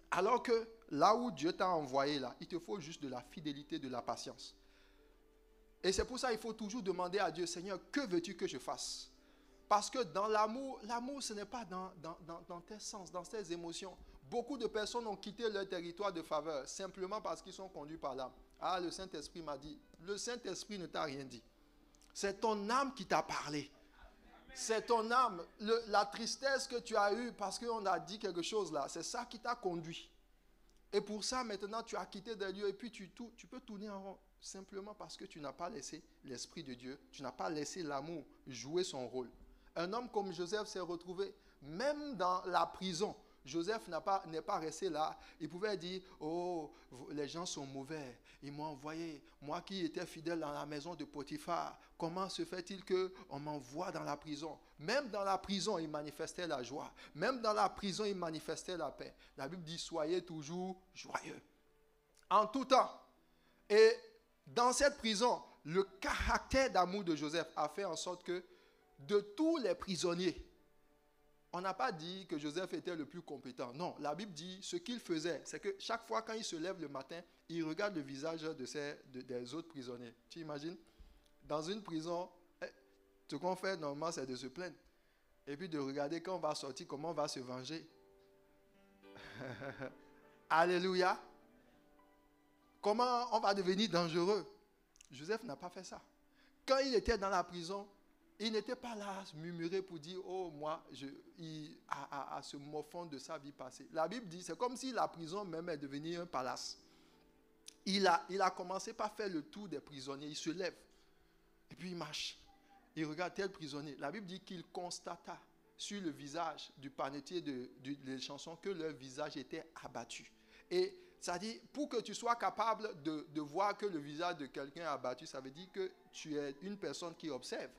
Alors que là où Dieu t'a envoyé, là, il te faut juste de la fidélité, de la patience. Et c'est pour ça qu'il faut toujours demander à Dieu, Seigneur, que veux-tu que je fasse? Parce que dans l'amour ce n'est pas dans tes sens, dans tes émotions. Beaucoup de personnes ont quitté leur territoire de faveur simplement parce qu'ils sont conduits par l'âme. Ah, le Saint-Esprit m'a dit. Le Saint-Esprit ne t'a rien dit. C'est ton âme qui t'a parlé. C'est ton âme, la tristesse que tu as eue parce qu'on a dit quelque chose là. C'est ça qui t'a conduit. Et pour ça, maintenant, tu as quitté des lieux et puis tu peux tourner en rond. Simplement parce que tu n'as pas laissé l'Esprit de Dieu, tu n'as pas laissé l'amour jouer son rôle. Un homme comme Joseph s'est retrouvé, même dans la prison. Joseph n'est pas resté là. Il pouvait dire, oh, les gens sont mauvais. Ils m'ont envoyé. Moi qui étais fidèle dans la maison de Potiphar, comment se fait-il qu'on m'envoie dans la prison? Même dans la prison, il manifestait la joie. Même dans la prison, il manifestait la paix. La Bible dit, soyez toujours joyeux. En tout temps. Et dans cette prison, le caractère d'amour de Joseph a fait en sorte que de tous les prisonniers, on n'a pas dit que Joseph était le plus compétent. Non, la Bible dit ce qu'il faisait, c'est que chaque fois quand il se lève le matin, il regarde le visage des autres prisonniers. Tu imagines? Dans une prison, ce qu'on fait normalement, c'est de se plaindre. Et puis de regarder quand on va sortir, comment on va se venger. Alléluia. Comment on va devenir dangereux? Joseph n'a pas fait ça. Quand il était dans la prison, il n'était pas là à se murmurer pour dire, oh, moi, à se moquant de sa vie passée. La Bible dit, c'est comme si la prison même est devenue un palace. Il a commencé par faire le tour des prisonniers. Il se lève. Et puis il marche. Il regarde tel prisonnier. La Bible dit qu'il constata sur le visage du panetier des chansons que leur visage était abattu. Et ça dit, pour que tu sois capable de voir que le visage de quelqu'un est abattu, ça veut dire que tu es une personne qui observe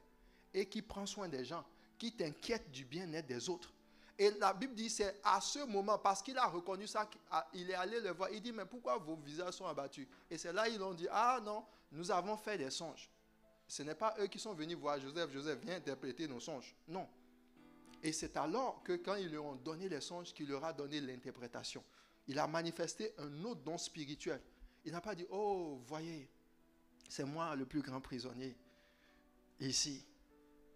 et qui prend soin des gens, qui t'inquiète du bien-être des autres. Et la Bible dit, c'est à ce moment, parce qu'il a reconnu ça, il est allé le voir. Il dit, mais pourquoi vos visages sont abattus? Et c'est là ils ont dit, ah non, nous avons fait des songes. Ce n'est pas eux qui sont venus voir Joseph. Joseph, viens interpréter nos songes. Non. Et c'est alors que quand ils leur ont donné les songes, qu'il leur a donné l'interprétation. Il a manifesté un autre don spirituel. Il n'a pas dit, oh, voyez, c'est moi le plus grand prisonnier ici.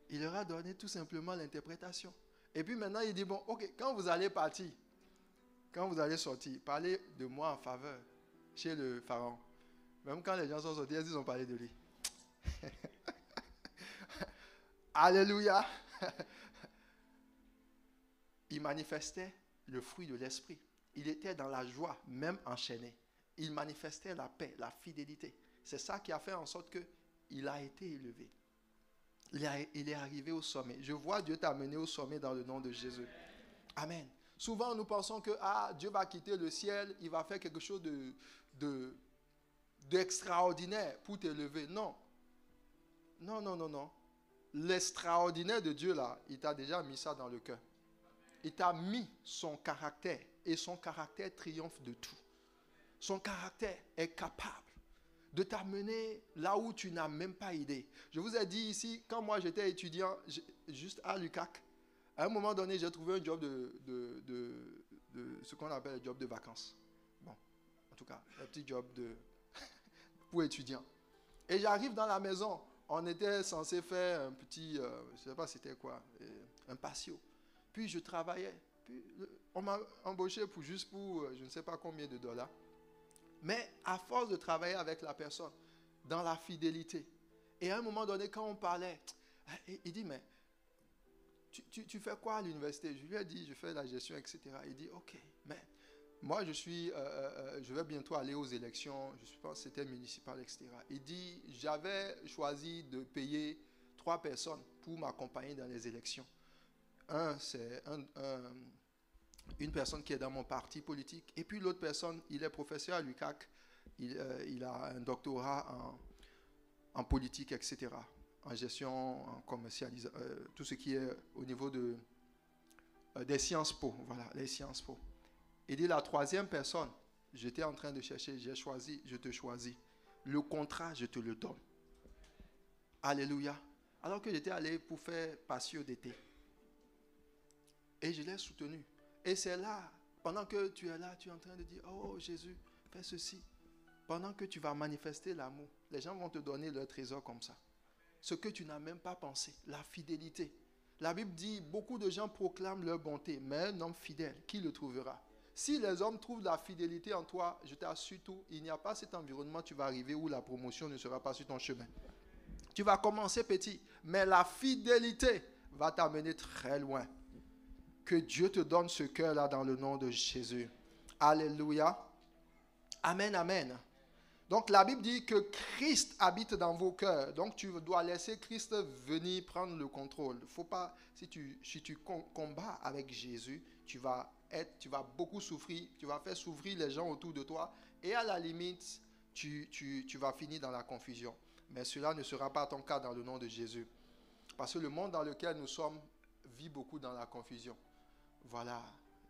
Il leur a donné tout simplement l'interprétation. Et puis maintenant, il dit, bon, ok, quand vous allez partir, quand vous allez sortir, parlez de moi en faveur chez le pharaon. Même quand les gens sont sortis, ils ont parlé de lui. Alléluia. Il manifestait le fruit de l'esprit. Il était dans la joie, même enchaîné. Il manifestait la paix, la fidélité. C'est ça qui a fait en sorte qu'il a été élevé. Il est arrivé au sommet. Je vois Dieu t'amener au sommet dans le nom de Jésus. Amen. Souvent, nous pensons que Dieu va quitter le ciel, il va faire quelque chose d'extraordinaire pour t'élever. Non. Non, non, non, non. L'extraordinaire de Dieu, là, il t'a déjà mis ça dans le cœur. Il t'a mis son caractère. Et son caractère triomphe de tout. Son caractère est capable de t'amener là où tu n'as même pas idée. Je vous ai dit ici, quand moi j'étais étudiant, juste à l'UQAC, à un moment donné, j'ai trouvé un job de ce qu'on appelle le job de vacances. Bon, en tout cas, un petit job pour étudiants. Et j'arrive dans la maison, on était censé faire un petit, je ne sais pas c'était quoi, un patio. Puis je travaillais. Puis on m'a embauché pour je ne sais pas combien de dollars. Mais à force de travailler avec la personne, dans la fidélité, et à un moment donné, quand on parlait, il dit, mais tu fais quoi à l'université? Je lui ai dit, je fais la gestion, etc. Il dit, ok, mais moi je vais bientôt aller aux élections, je pense que c'était municipal, etc. Il dit, j'avais choisi de payer 3 personnes pour m'accompagner dans les élections. C'est une personne qui est dans mon parti politique. Et puis l'autre personne, il est professeur à l'UQAC. Il a un doctorat en politique, etc. En gestion, en commercialisation, tout ce qui est au niveau des Sciences Po. Voilà, les Sciences Po. Il dit la 3e personne, j'étais en train de chercher, j'ai choisi, je te choisis. Le contrat, je te le donne. Alléluia. Alors que j'étais allé pour faire patio d'été. Et je l'ai soutenu. Et c'est là, pendant que tu es là, tu es en train de dire, oh Jésus, fais ceci. Pendant que tu vas manifester l'amour, les gens vont te donner leur trésor comme ça. Ce que tu n'as même pas pensé, la fidélité. La Bible dit, beaucoup de gens proclament leur bonté, mais un homme fidèle, qui le trouvera? Si les hommes trouvent la fidélité en toi, je t'assure tout, il n'y a pas cet environnement, tu vas arriver où la promotion ne sera pas sur ton chemin. Tu vas commencer petit, mais la fidélité va t'amener très loin. Que Dieu te donne ce cœur-là dans le nom de Jésus. Alléluia. Amen, amen. Donc la Bible dit que Christ habite dans vos cœurs. Donc tu dois laisser Christ venir prendre le contrôle. Faut pas, si tu combats avec Jésus, tu vas beaucoup souffrir, tu vas faire souffrir les gens autour de toi et à la limite, tu vas finir dans la confusion. Mais cela ne sera pas ton cas dans le nom de Jésus. Parce que le monde dans lequel nous sommes vit beaucoup dans la confusion. Voilà,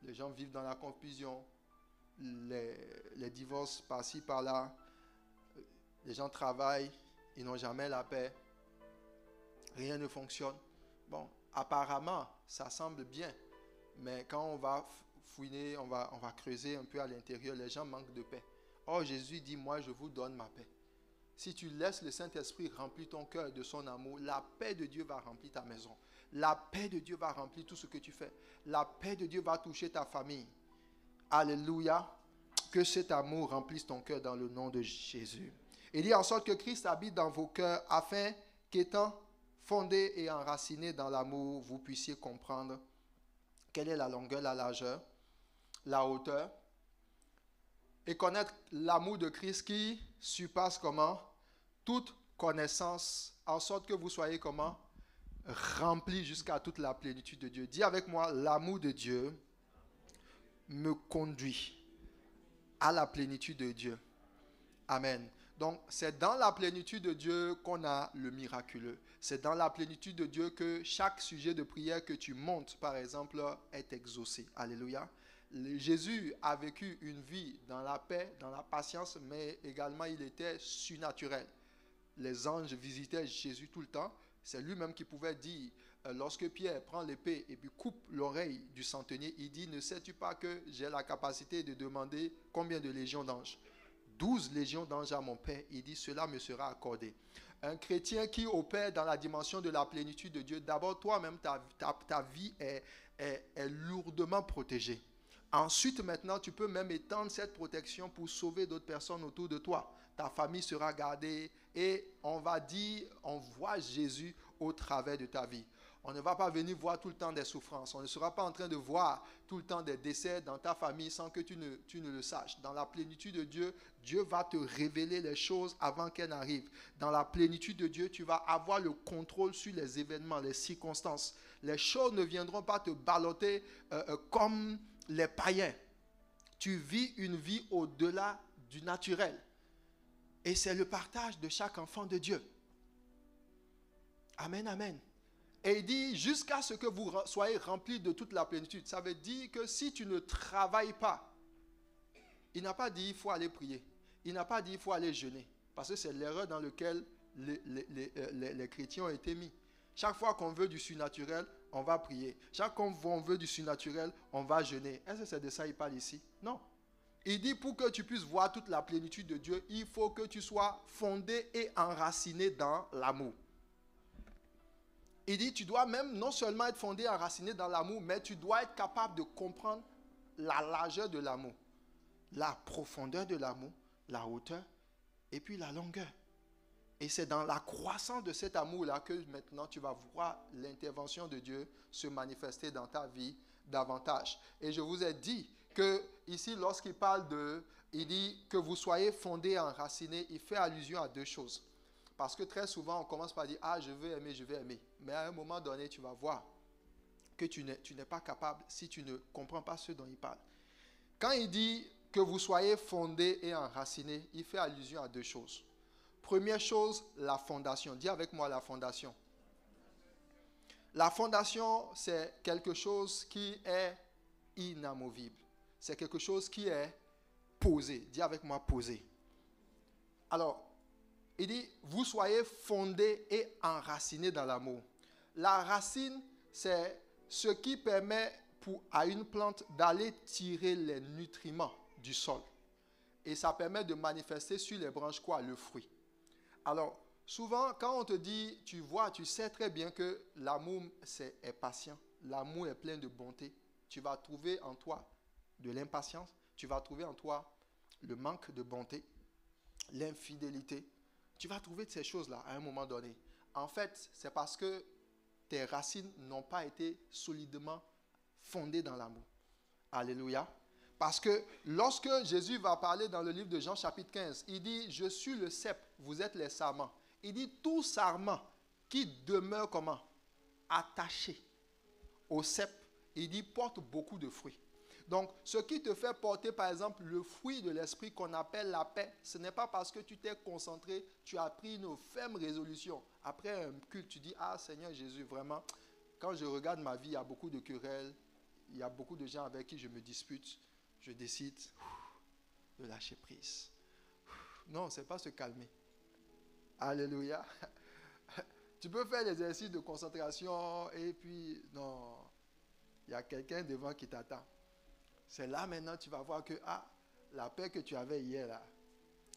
les gens vivent dans la confusion, les divorces par-ci, par-là, les gens travaillent, ils n'ont jamais la paix, rien ne fonctionne. Bon, apparemment, ça semble bien, mais quand on va fouiner, on va creuser un peu à l'intérieur, les gens manquent de paix. Or, Jésus dit, moi, je vous donne ma paix. Si tu laisses le Saint-Esprit remplir ton cœur de son amour, la paix de Dieu va remplir ta maison. La paix de Dieu va remplir tout ce que tu fais. La paix de Dieu va toucher ta famille. Alléluia. Que cet amour remplisse ton cœur dans le nom de Jésus. Il dit en sorte que Christ habite dans vos cœurs afin qu'étant fondés et enracinés dans l'amour, vous puissiez comprendre quelle est la longueur, la largeur, la hauteur et connaître l'amour de Christ qui surpasse comment? Toute connaissance, en sorte que vous soyez comment? Remplis jusqu'à toute la plénitude de Dieu. Dis avec moi, l'amour de Dieu me conduit à la plénitude de Dieu. Amen. Donc, c'est dans la plénitude de Dieu qu'on a le miraculeux. C'est dans la plénitude de Dieu que chaque sujet de prière que tu montes, par exemple, est exaucé. Alléluia. Jésus a vécu une vie dans la paix, dans la patience, mais également il était surnaturel. Les anges visitaient Jésus tout le temps. C'est lui-même qui pouvait dire, lorsque Pierre prend l'épée et puis coupe l'oreille du centenier, il dit, ne sais-tu pas que j'ai la capacité de demander combien de légions d'anges? 12 légions d'anges à mon Père. Il dit, cela me sera accordé. Un chrétien qui opère dans la dimension de la plénitude de Dieu, d'abord toi-même, ta vie est lourdement protégée. Ensuite, maintenant, tu peux même étendre cette protection pour sauver d'autres personnes autour de toi. Ta famille sera gardée et on va dire, on voit Jésus au travers de ta vie. On ne va pas venir voir tout le temps des souffrances. On ne sera pas en train de voir tout le temps des décès dans ta famille sans que tu ne le saches. Dans la plénitude de Dieu, Dieu va te révéler les choses avant qu'elles n'arrivent. Dans la plénitude de Dieu, tu vas avoir le contrôle sur les événements, les circonstances. Les choses ne viendront pas te balloter comme les païens. Tu vis une vie au-delà du naturel. Et c'est le partage de chaque enfant de Dieu. Amen, amen. Et il dit, jusqu'à ce que vous soyez remplis de toute la plénitude. Ça veut dire que si tu ne travailles pas, il n'a pas dit il faut aller prier. Il n'a pas dit il faut aller jeûner. Parce que c'est l'erreur dans laquelle les chrétiens ont été mis. Chaque fois qu'on veut du surnaturel, on va prier. Chaque fois qu'on veut du surnaturel, on va jeûner. Est-ce que c'est de ça qu'il parle ici? Non. Il dit pour que tu puisses voir toute la plénitude de Dieu, il faut que tu sois fondé et enraciné dans l'amour. Il dit, tu dois même non seulement être fondé et enraciné dans l'amour, mais tu dois être capable de comprendre la largeur de l'amour, la profondeur de l'amour, la hauteur et puis la longueur. Et c'est dans la croissance de cet amour-là que maintenant tu vas voir l'intervention de Dieu se manifester dans ta vie davantage. Et je vous ai dit que ici, lorsqu'il parle il dit que vous soyez fondés et enracinés, il fait allusion à deux choses. Parce que très souvent, on commence par dire, ah, je veux aimer, je vais aimer. Mais à un moment donné, tu vas voir que tu n'es pas capable si tu ne comprends pas ce dont il parle. Quand il dit que vous soyez fondés et enracinés, il fait allusion à deux choses. Première chose, la fondation. Dis avec moi la fondation. La fondation, c'est quelque chose qui est inamovible. C'est quelque chose qui est posé. Dis avec moi posé. Alors, il dit, vous soyez fondés et enracinés dans l'amour. La racine, c'est ce qui permet à une plante d'aller tirer les nutriments du sol. Et ça permet de manifester sur les branches quoi? Le fruit. Alors, souvent, quand on te dit, tu vois, tu sais très bien que l'amour est patient. L'amour est plein de bonté. Tu vas trouver en toi de l'impatience, tu vas trouver en toi le manque de bonté, l'infidélité. Tu vas trouver ces choses-là à un moment donné. En fait, c'est parce que tes racines n'ont pas été solidement fondées dans l'amour. Alléluia. Parce que lorsque Jésus va parler dans le livre de Jean chapitre 15, il dit, je suis le cep, vous êtes les sarments. Il dit, tout sarment qui demeure comment? Attaché au cep, il dit, porte beaucoup de fruits. Donc, ce qui te fait porter, par exemple, le fruit de l'esprit qu'on appelle la paix, ce n'est pas parce que tu t'es concentré, tu as pris une ferme résolution. Après un culte, tu dis, ah Seigneur Jésus, vraiment, quand je regarde ma vie, il y a beaucoup de querelles, il y a beaucoup de gens avec qui je me dispute, je décide de lâcher prise. Non, ce n'est pas se calmer. Alléluia. Tu peux faire l'exercice de concentration et puis, non, il y a quelqu'un devant qui t'attend. C'est là maintenant tu vas voir que la paix que tu avais hier, là,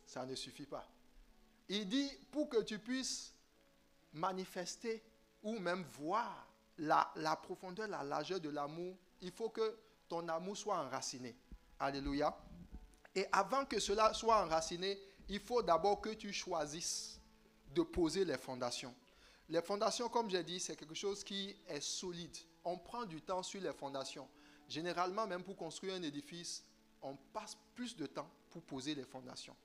ça ne suffit pas. Il dit, pour que tu puisses manifester ou même voir la profondeur, la largeur de l'amour, il faut que ton amour soit enraciné. Alléluia. Et avant que cela soit enraciné, il faut d'abord que tu choisisses de poser les fondations. Les fondations, comme j'ai dit, c'est quelque chose qui est solide. On prend du temps sur les fondations. Généralement, même pour construire un édifice, on passe plus de temps pour poser les fondations.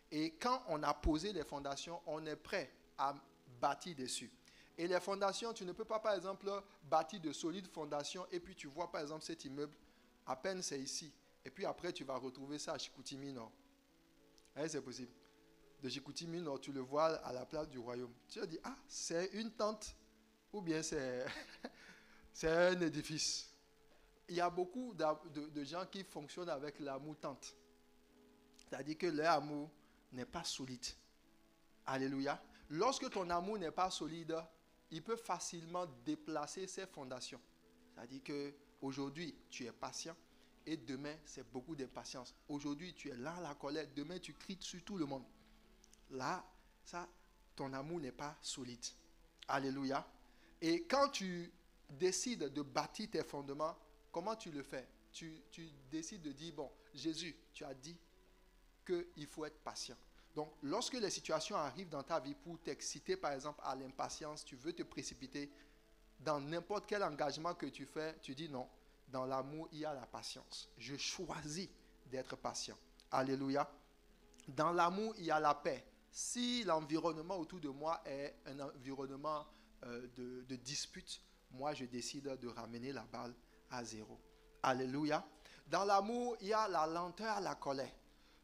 Et quand on a posé les fondations, on est prêt à bâtir dessus. Et les fondations, tu ne peux pas, par exemple, bâtir de solides fondations et puis tu vois, par exemple, cet immeuble, à peine c'est ici. Et puis après, tu vas retrouver ça à Chicoutimi Nord. C'est possible. De Chicoutimi Nord, tu le vois à la place du royaume. Tu te dis, c'est une tente ou bien c'est un édifice. Il y a beaucoup de gens qui fonctionnent avec l'amour tente. C'est-à-dire que leur amour n'est pas solide. Alléluia. Lorsque ton amour n'est pas solide, il peut facilement déplacer ses fondations. C'est-à-dire qu'aujourd'hui, tu es patient et demain, c'est beaucoup d'impatience. Aujourd'hui, tu es là à la colère, demain, tu cries sur tout le monde. Là, ton amour n'est pas solide. Alléluia. Et quand tu décides de bâtir tes fondements, comment tu le fais? Tu décides de dire, bon, Jésus, tu as dit qu'il faut être patient. Donc, lorsque les situations arrivent dans ta vie pour t'exciter, par exemple, à l'impatience, tu veux te précipiter, dans n'importe quel engagement que tu fais, tu dis non, dans l'amour, il y a la patience. Je choisis d'être patient. Alléluia. Dans l'amour, il y a la paix. Si l'environnement autour de moi est un environnement de dispute, moi, je décide de ramener la balle à zéro. Alléluia. Dans l'amour, il y a la lenteur, la colère.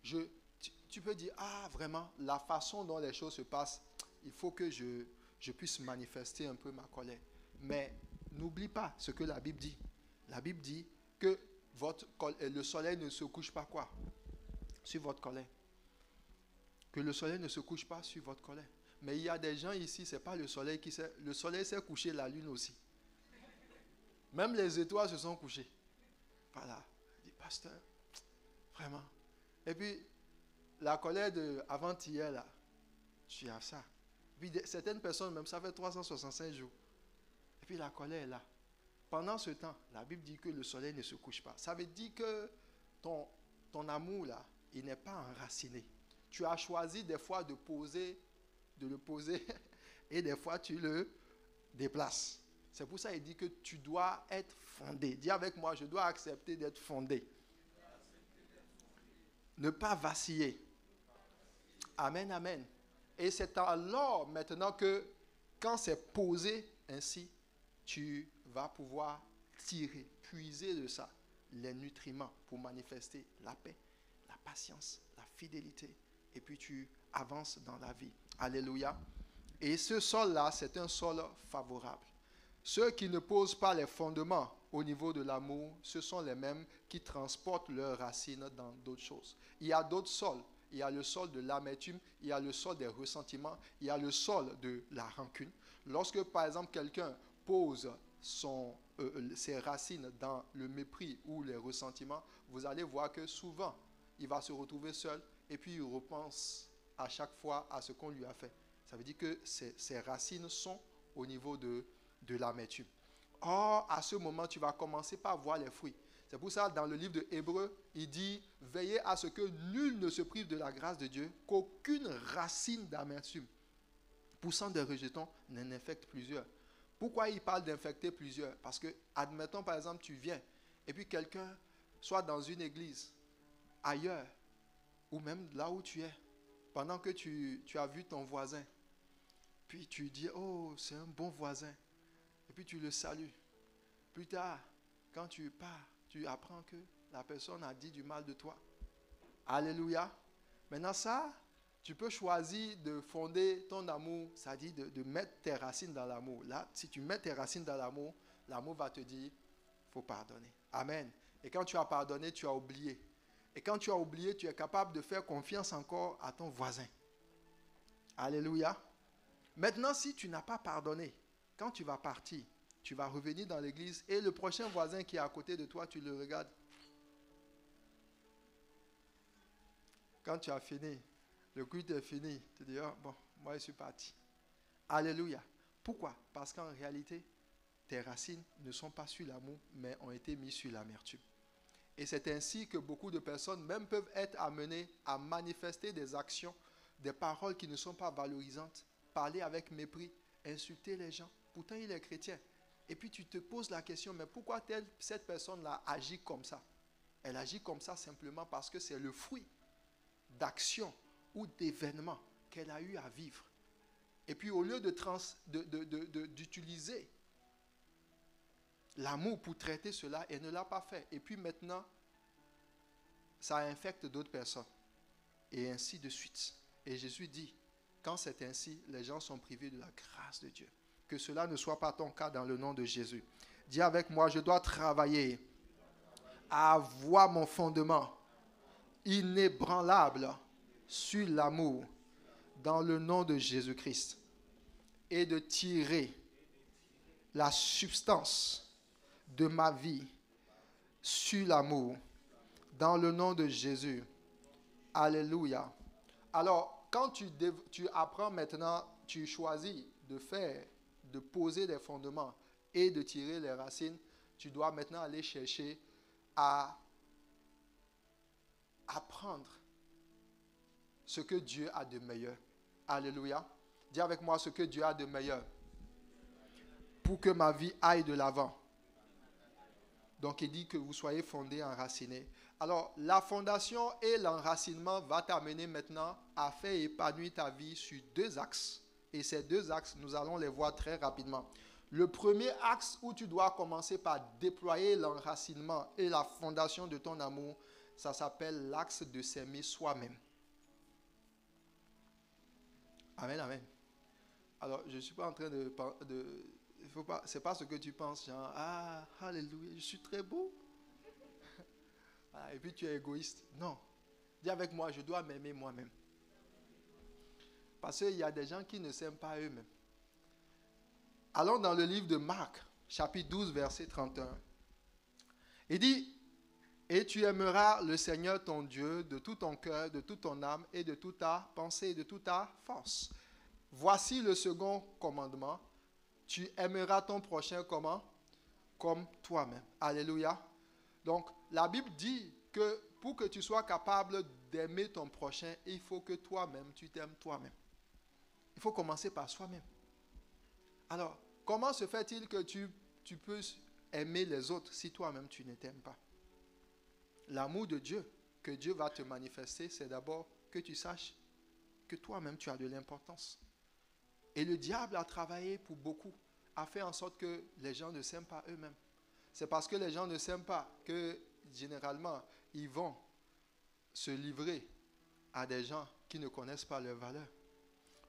Tu peux dire, vraiment, la façon dont les choses se passent, il faut que je puisse manifester un peu ma colère. Mais n'oublie pas ce que la Bible dit. La Bible dit que le soleil ne se couche pas quoi? Sur votre colère. Que le soleil ne se couche pas sur votre colère. Mais il y a des gens ici, ce n'est pas le soleil qui s'est... Le soleil s'est couché, la lune aussi. Même les étoiles se sont couchées. Voilà. Je dis, pasteur, vraiment. Et puis, la colère d'avant-hier, là, tu as ça. Puis certaines personnes, même ça fait 365 jours. Et puis la colère est là. Pendant ce temps, la Bible dit que le soleil ne se couche pas. Ça veut dire que ton amour, là, il n'est pas enraciné. Tu as choisi des fois de le poser, et des fois tu le déplaces. C'est pour ça qu'il dit que tu dois être fondé. Dis avec moi, je dois accepter d'être fondé. Ne pas vaciller. Amen, amen. Et c'est alors maintenant que, quand c'est posé ainsi, tu vas pouvoir tirer, puiser de ça les nutriments pour manifester la paix, la patience, la fidélité. Et puis tu avances dans la vie. Alléluia. Et ce sol-là, c'est un sol favorable. Ceux qui ne posent pas les fondements au niveau de l'amour, ce sont les mêmes qui transportent leurs racines dans d'autres choses. Il y a d'autres sols. Il y a le sol de l'amertume, il y a le sol des ressentiments, il y a le sol de la rancune. Lorsque, par exemple, quelqu'un pose ses racines dans le mépris ou les ressentiments, vous allez voir que souvent, il va se retrouver seul et puis il repense à chaque fois à ce qu'on lui a fait. Ça veut dire que ses racines sont au niveau de l'amertume. Or, à ce moment, tu vas commencer par voir les fruits. C'est pour ça, dans le livre de Hébreux, il dit, veillez à ce que nul ne se prive de la grâce de Dieu, qu'aucune racine d'amertume, poussant des rejetons, n'en infecte plusieurs. Pourquoi il parle d'infecter plusieurs? Parce que, admettons par exemple, tu viens, et puis quelqu'un, soit dans une église, ailleurs, ou même là où tu es, pendant que tu as vu ton voisin, puis tu dis, oh, c'est un bon voisin, et puis tu le salues. Plus tard, quand tu pars, tu apprends que la personne a dit du mal de toi. Alléluia. Maintenant ça, tu peux choisir de fonder ton amour, ça dit de mettre tes racines dans l'amour. Là, si tu mets tes racines dans l'amour, l'amour va te dire, il faut pardonner. Amen. Et quand tu as pardonné, tu as oublié. Et quand tu as oublié, tu es capable de faire confiance encore à ton voisin. Alléluia. Maintenant, si tu n'as pas pardonné, quand tu vas partir, tu vas revenir dans l'église et le prochain voisin qui est à côté de toi, tu le regardes. Quand tu as fini, le culte est fini, tu te dis, oh, bon, moi je suis parti. Alléluia. Pourquoi? Parce qu'en réalité, tes racines ne sont pas sur l'amour, mais ont été mises sur l'amertume. Et c'est ainsi que beaucoup de personnes même peuvent être amenées à manifester des actions, des paroles qui ne sont pas valorisantes, parler avec mépris, insulter les gens. Pourtant, il est chrétien. Et puis tu te poses la question, mais pourquoi cette personne-là agit comme ça? Elle agit comme ça simplement parce que c'est le fruit d'actions ou d'événements qu'elle a eu à vivre. Et puis au lieu d'utiliser l'amour pour traiter cela, elle ne l'a pas fait. Et puis maintenant, ça infecte d'autres personnes. Et ainsi de suite. Et Jésus dit, quand c'est ainsi, les gens sont privés de la grâce de Dieu. Que cela ne soit pas ton cas dans le nom de Jésus. Dis avec moi, je dois travailler à avoir mon fondement inébranlable sur l'amour dans le nom de Jésus-Christ et de tirer la substance de ma vie sur l'amour dans le nom de Jésus. Alléluia. Alors, quand tu apprends maintenant, tu choisis de poser des fondements et de tirer les racines, tu dois maintenant aller chercher à apprendre ce que Dieu a de meilleur. Alléluia. Dis avec moi ce que Dieu a de meilleur pour que ma vie aille de l'avant. Donc il dit que vous soyez fondés, enracinés. Alors la fondation et l'enracinement va t'amener maintenant à faire épanouir ta vie sur deux axes. Et ces deux axes, nous allons les voir très rapidement. Le premier axe où tu dois commencer par déployer l'enracinement et la fondation de ton amour, ça s'appelle l'axe de s'aimer soi-même. Amen, amen. Alors, je ne suis pas en train c'est pas ce que tu penses, genre, ah, alléluia, je suis très beau. Et puis tu es égoïste. Non. Dis avec moi, je dois m'aimer moi-même. Parce qu'il y a des gens qui ne s'aiment pas eux-mêmes. Allons dans le livre de Marc, chapitre 12, verset 31. Il dit, et tu aimeras le Seigneur ton Dieu de tout ton cœur, de toute ton âme et de toute ta pensée et de toute ta force. Voici le second commandement. Tu aimeras ton prochain comment? Comme toi-même. Alléluia. Donc, la Bible dit que pour que tu sois capable d'aimer ton prochain, il faut que toi-même, tu t'aimes toi-même. Il faut commencer par soi-même. Alors, comment se fait-il que tu peux aimer les autres si toi-même tu ne t'aimes pas? L'amour de Dieu que Dieu va te manifester, c'est d'abord que tu saches que toi-même tu as de l'importance. Et le diable a travaillé pour beaucoup, a fait en sorte que les gens ne s'aiment pas eux-mêmes. C'est parce que les gens ne s'aiment pas que généralement ils vont se livrer à des gens qui ne connaissent pas leurs valeurs.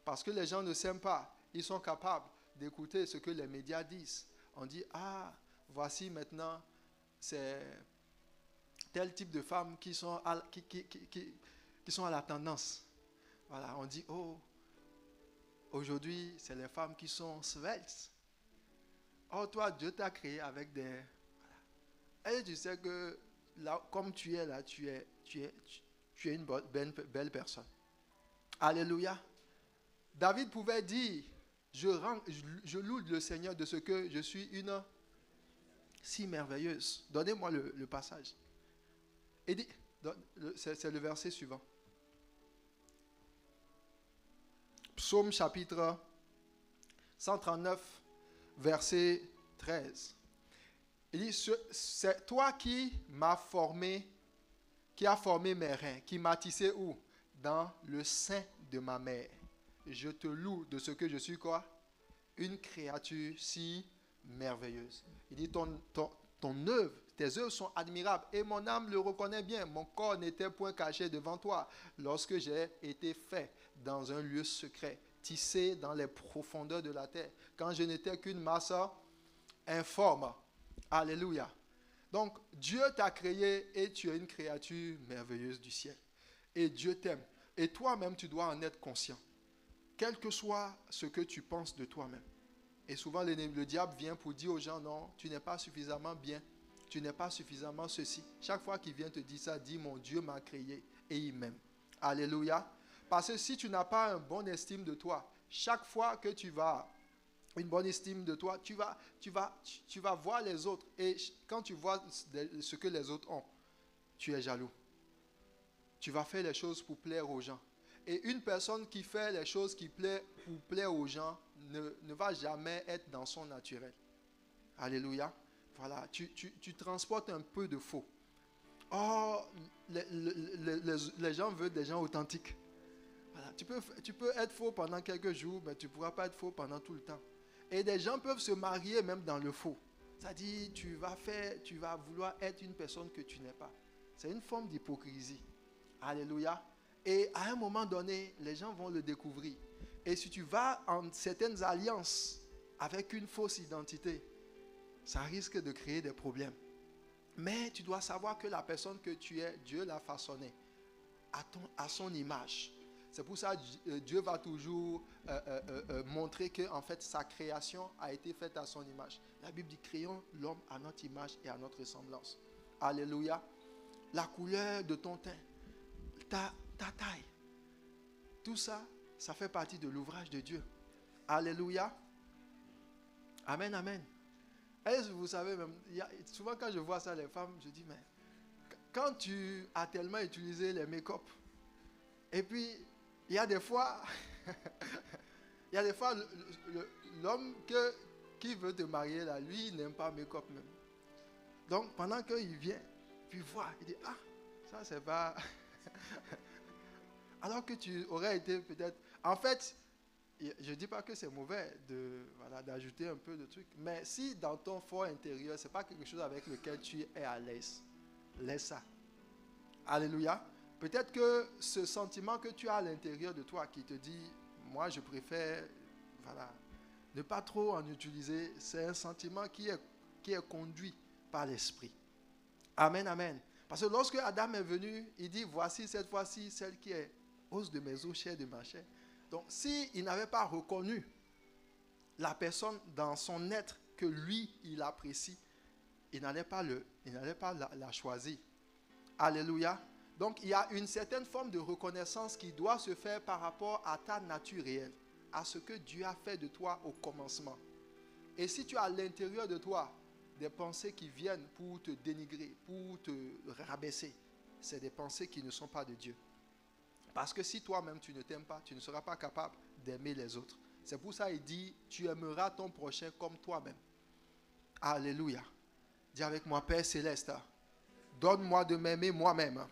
Parce que les gens ne s'aiment pas, ils sont capables d'écouter ce que les médias disent. On dit, ah, voici maintenant, c'est tel type de femmes qui sont à la tendance. Voilà, on dit, oh, aujourd'hui, c'est les femmes qui sont sveltes. Oh, toi, Dieu t'a créé avec des... Voilà. Et tu sais que, là, comme tu es là, tu es une belle personne. Alléluia. David pouvait dire, je loue le Seigneur de ce que je suis une... si merveilleuse. Donnez-moi le passage. Et dit, c'est le verset suivant. Psaume chapitre 139, verset 13. Il dit, c'est toi qui m'as formé, qui a formé mes reins, qui m'a tissé où? Dans le sein de ma mère. Je te loue de ce que je suis quoi? Une créature si merveilleuse. Il dit, ton œuvre, tes œuvres sont admirables et mon âme le reconnaît bien. Mon corps n'était point caché devant toi lorsque j'ai été fait dans un lieu secret, tissé dans les profondeurs de la terre, quand je n'étais qu'une masse informe. Alléluia. Donc, Dieu t'a créé et tu es une créature merveilleuse du ciel. Et Dieu t'aime. Et toi-même, tu dois en être conscient. Quel que soit ce que tu penses de toi-même. Et souvent, le diable vient pour dire aux gens, non, tu n'es pas suffisamment bien. Tu n'es pas suffisamment ceci. Chaque fois qu'il vient te dire ça, dis, mon Dieu m'a créé et il m'aime. Alléluia. Parce que si tu n'as pas une bonne estime de toi, chaque fois que tu vas une bonne estime de toi, tu vas voir les autres. Et quand tu vois ce que les autres ont, tu es jaloux. Tu vas faire les choses pour plaire aux gens. Et une personne qui fait les choses pour plaire aux gens ne va jamais être dans son naturel. Alléluia. Voilà, tu transportes un peu de faux. Oh, les gens veulent des gens authentiques. Voilà, tu peux être faux pendant quelques jours, mais tu ne pourras pas être faux pendant tout le temps. Et des gens peuvent se marier même dans le faux. C'est-à-dire, tu vas vouloir être une personne que tu n'es pas. C'est une forme d'hypocrisie. Alléluia. Et à un moment donné, les gens vont le découvrir. Et si tu vas en certaines alliances avec une fausse identité, ça risque de créer des problèmes. Mais tu dois savoir que la personne que tu es, Dieu l'a façonnée à son image. C'est pour ça que Dieu va toujours montrer que en fait, sa création a été faite à son image. La Bible dit, créons l'homme à notre image et à notre ressemblance. Alléluia. La couleur de ton teint, ta taille, tout ça, ça fait partie de l'ouvrage de Dieu. Alléluia. Amen, amen. Et vous savez, même, souvent quand je vois ça, les femmes, je dis, mais quand tu as tellement utilisé les make-up, et puis, il y a des fois, l'homme qui veut te marier, là, lui, il n'aime pas make-up même. Donc, pendant qu'il vient, puis voit, il dit, ah, ça, c'est pas... Alors que tu aurais été peut-être... En fait, je ne dis pas que c'est mauvais d'ajouter un peu de trucs, mais si dans ton fort intérieur, ce n'est pas quelque chose avec lequel tu es à l'aise, laisse ça. Alléluia. Peut-être que ce sentiment que tu as à l'intérieur de toi qui te dit, moi je préfère ne pas trop en utiliser, c'est un sentiment qui est conduit par l'esprit. Amen, amen. Parce que lorsque Adam est venu, il dit, voici cette fois-ci celle qui est os de mes os, chair de ma chair. Donc, s'il n'avait pas reconnu la personne dans son être que lui, il apprécie, il n'allait pas la choisir. Alléluia. Donc, il y a une certaine forme de reconnaissance qui doit se faire par rapport à ta nature réelle, à ce que Dieu a fait de toi au commencement. Et si tu as à l'intérieur de toi des pensées qui viennent pour te dénigrer, pour te rabaisser, c'est des pensées qui ne sont pas de Dieu. Parce que si toi-même tu ne t'aimes pas, tu ne seras pas capable d'aimer les autres. C'est pour ça qu'il dit, tu aimeras ton prochain comme toi-même. Alléluia. Dis avec moi, Père Céleste, donne-moi de m'aimer moi-même.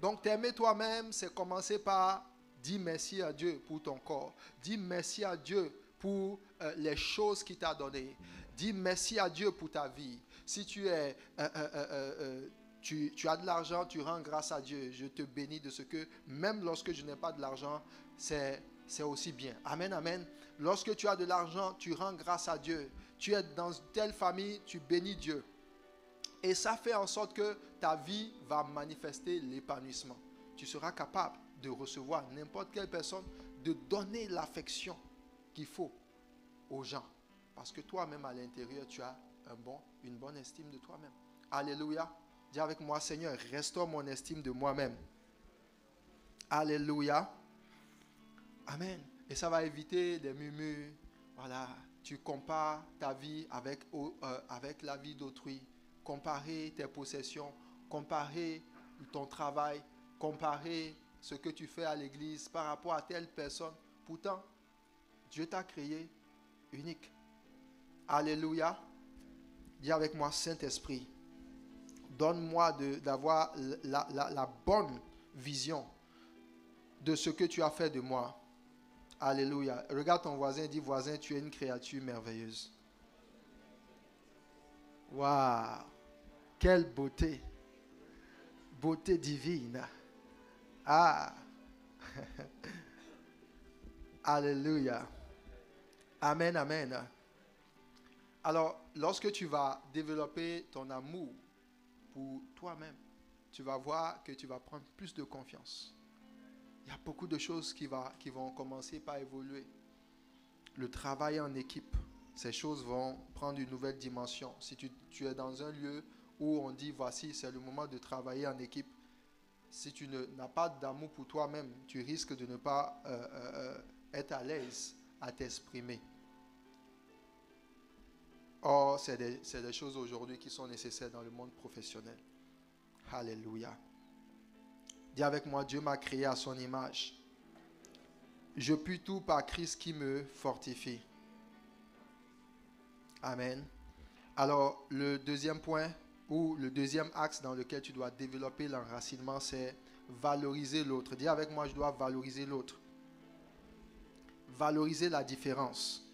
Donc t'aimer toi-même, c'est commencer par dire merci à Dieu pour ton corps. Dis merci à Dieu pour les choses qu'il t'a données. Dis merci à Dieu pour ta vie. Si tu as de l'argent, tu rends grâce à Dieu. Je te bénis de ce que, même lorsque je n'ai pas de l'argent, c'est aussi bien. Amen, amen. Lorsque tu as de l'argent, tu rends grâce à Dieu. Tu es dans telle famille, tu bénis Dieu. Et ça fait en sorte que ta vie va manifester l'épanouissement. Tu seras capable de recevoir n'importe quelle personne, de donner l'affection qu'il faut aux gens. Parce que toi-même à l'intérieur, tu as une bonne estime de toi-même. Alléluia. Dis avec moi, Seigneur, restaure mon estime de moi-même. Alléluia. Amen. Et ça va éviter des murmures. Voilà. tu compares ta vie avec la vie d'autrui, comparer tes possessions, comparer ton travail, comparer ce que tu fais à l'église par rapport à telle personne. Pourtant, Dieu t'a créé unique. Alléluia. Dis avec moi, Saint-Esprit, donne-moi d'avoir la bonne vision de ce que tu as fait de moi. Alléluia. Regarde ton voisin et dis, voisin, tu es une créature merveilleuse. Waouh! Quelle beauté! Beauté divine. Ah! Alléluia. Amen, amen. Alors, lorsque tu vas développer ton amour pour toi-même, tu vas voir que tu vas prendre plus de confiance. Il y a beaucoup de choses qui vont commencer par évoluer. Le travail en équipe, ces choses vont prendre une nouvelle dimension. Si tu es dans un lieu où on dit, voici, c'est le moment de travailler en équipe, si tu n'as pas d'amour pour toi-même, tu risques de ne pas être à l'aise à t'exprimer. Or, c'est des choses aujourd'hui qui sont nécessaires dans le monde professionnel. Alléluia. Dis avec moi, Dieu m'a créé à son image. Je puis tout par Christ qui me fortifie. Amen. Alors, le deuxième point, ou le deuxième axe dans lequel tu dois développer l'enracinement, c'est valoriser l'autre. Dis avec moi, je dois valoriser l'autre. Valoriser la différence.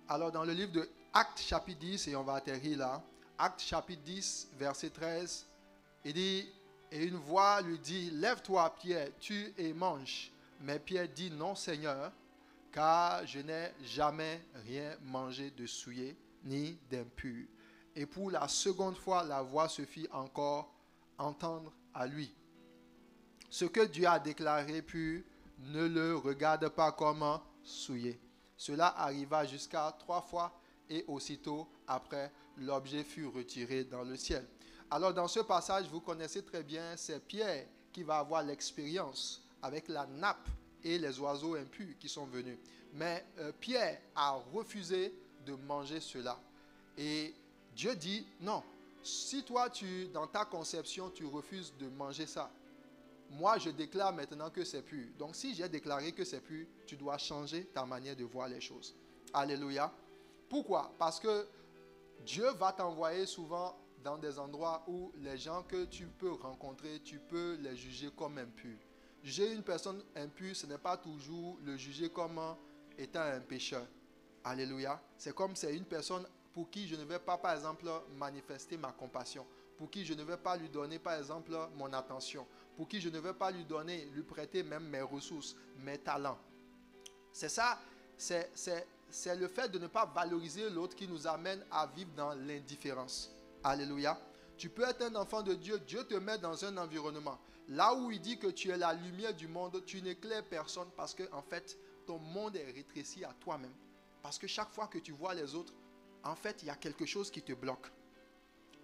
Alors, dans le livre de Actes chapitre 10, et on va atterrir là, Actes chapitre 10, verset 13, il dit, et une voix lui dit, lève-toi Pierre, tue et mange. Mais Pierre dit, non Seigneur, car je n'ai jamais rien mangé de souillé ni d'impur. Et pour la seconde fois, la voix se fit encore entendre à lui. Ce que Dieu a déclaré pur, ne le regarde pas comme souillé. Cela arriva jusqu'à 3 fois et aussitôt après, l'objet fut retiré dans le ciel. Alors dans ce passage, vous connaissez très bien, c'est Pierre qui va avoir l'expérience avec la nappe et les oiseaux impurs qui sont venus. Mais Pierre a refusé de manger cela. Et Dieu dit, non, si toi, dans ta conception, tu refuses de manger ça, moi, je déclare maintenant que c'est pur. Donc, si j'ai déclaré que c'est pur, tu dois changer ta manière de voir les choses. Alléluia. Pourquoi? Parce que Dieu va t'envoyer souvent dans des endroits où les gens que tu peux rencontrer, tu peux les juger comme impurs. Juger une personne impure, ce n'est pas toujours le juger comme étant un pécheur. Alléluia. C'est comme c'est une personne pour qui je ne vais pas, par exemple, manifester ma compassion. Pour qui je ne vais pas lui donner, par exemple, mon attention. Pour qui je ne vais pas lui prêter même mes ressources, mes talents. C'est ça, c'est le fait de ne pas valoriser l'autre qui nous amène à vivre dans l'indifférence. Alléluia. Tu peux être un enfant de Dieu, Dieu te met dans un environnement. Là où il dit que tu es la lumière du monde, tu n'éclaires personne parce que, en fait, ton monde est rétréci à toi-même. Parce que chaque fois que tu vois les autres, en fait, il y a quelque chose qui te bloque.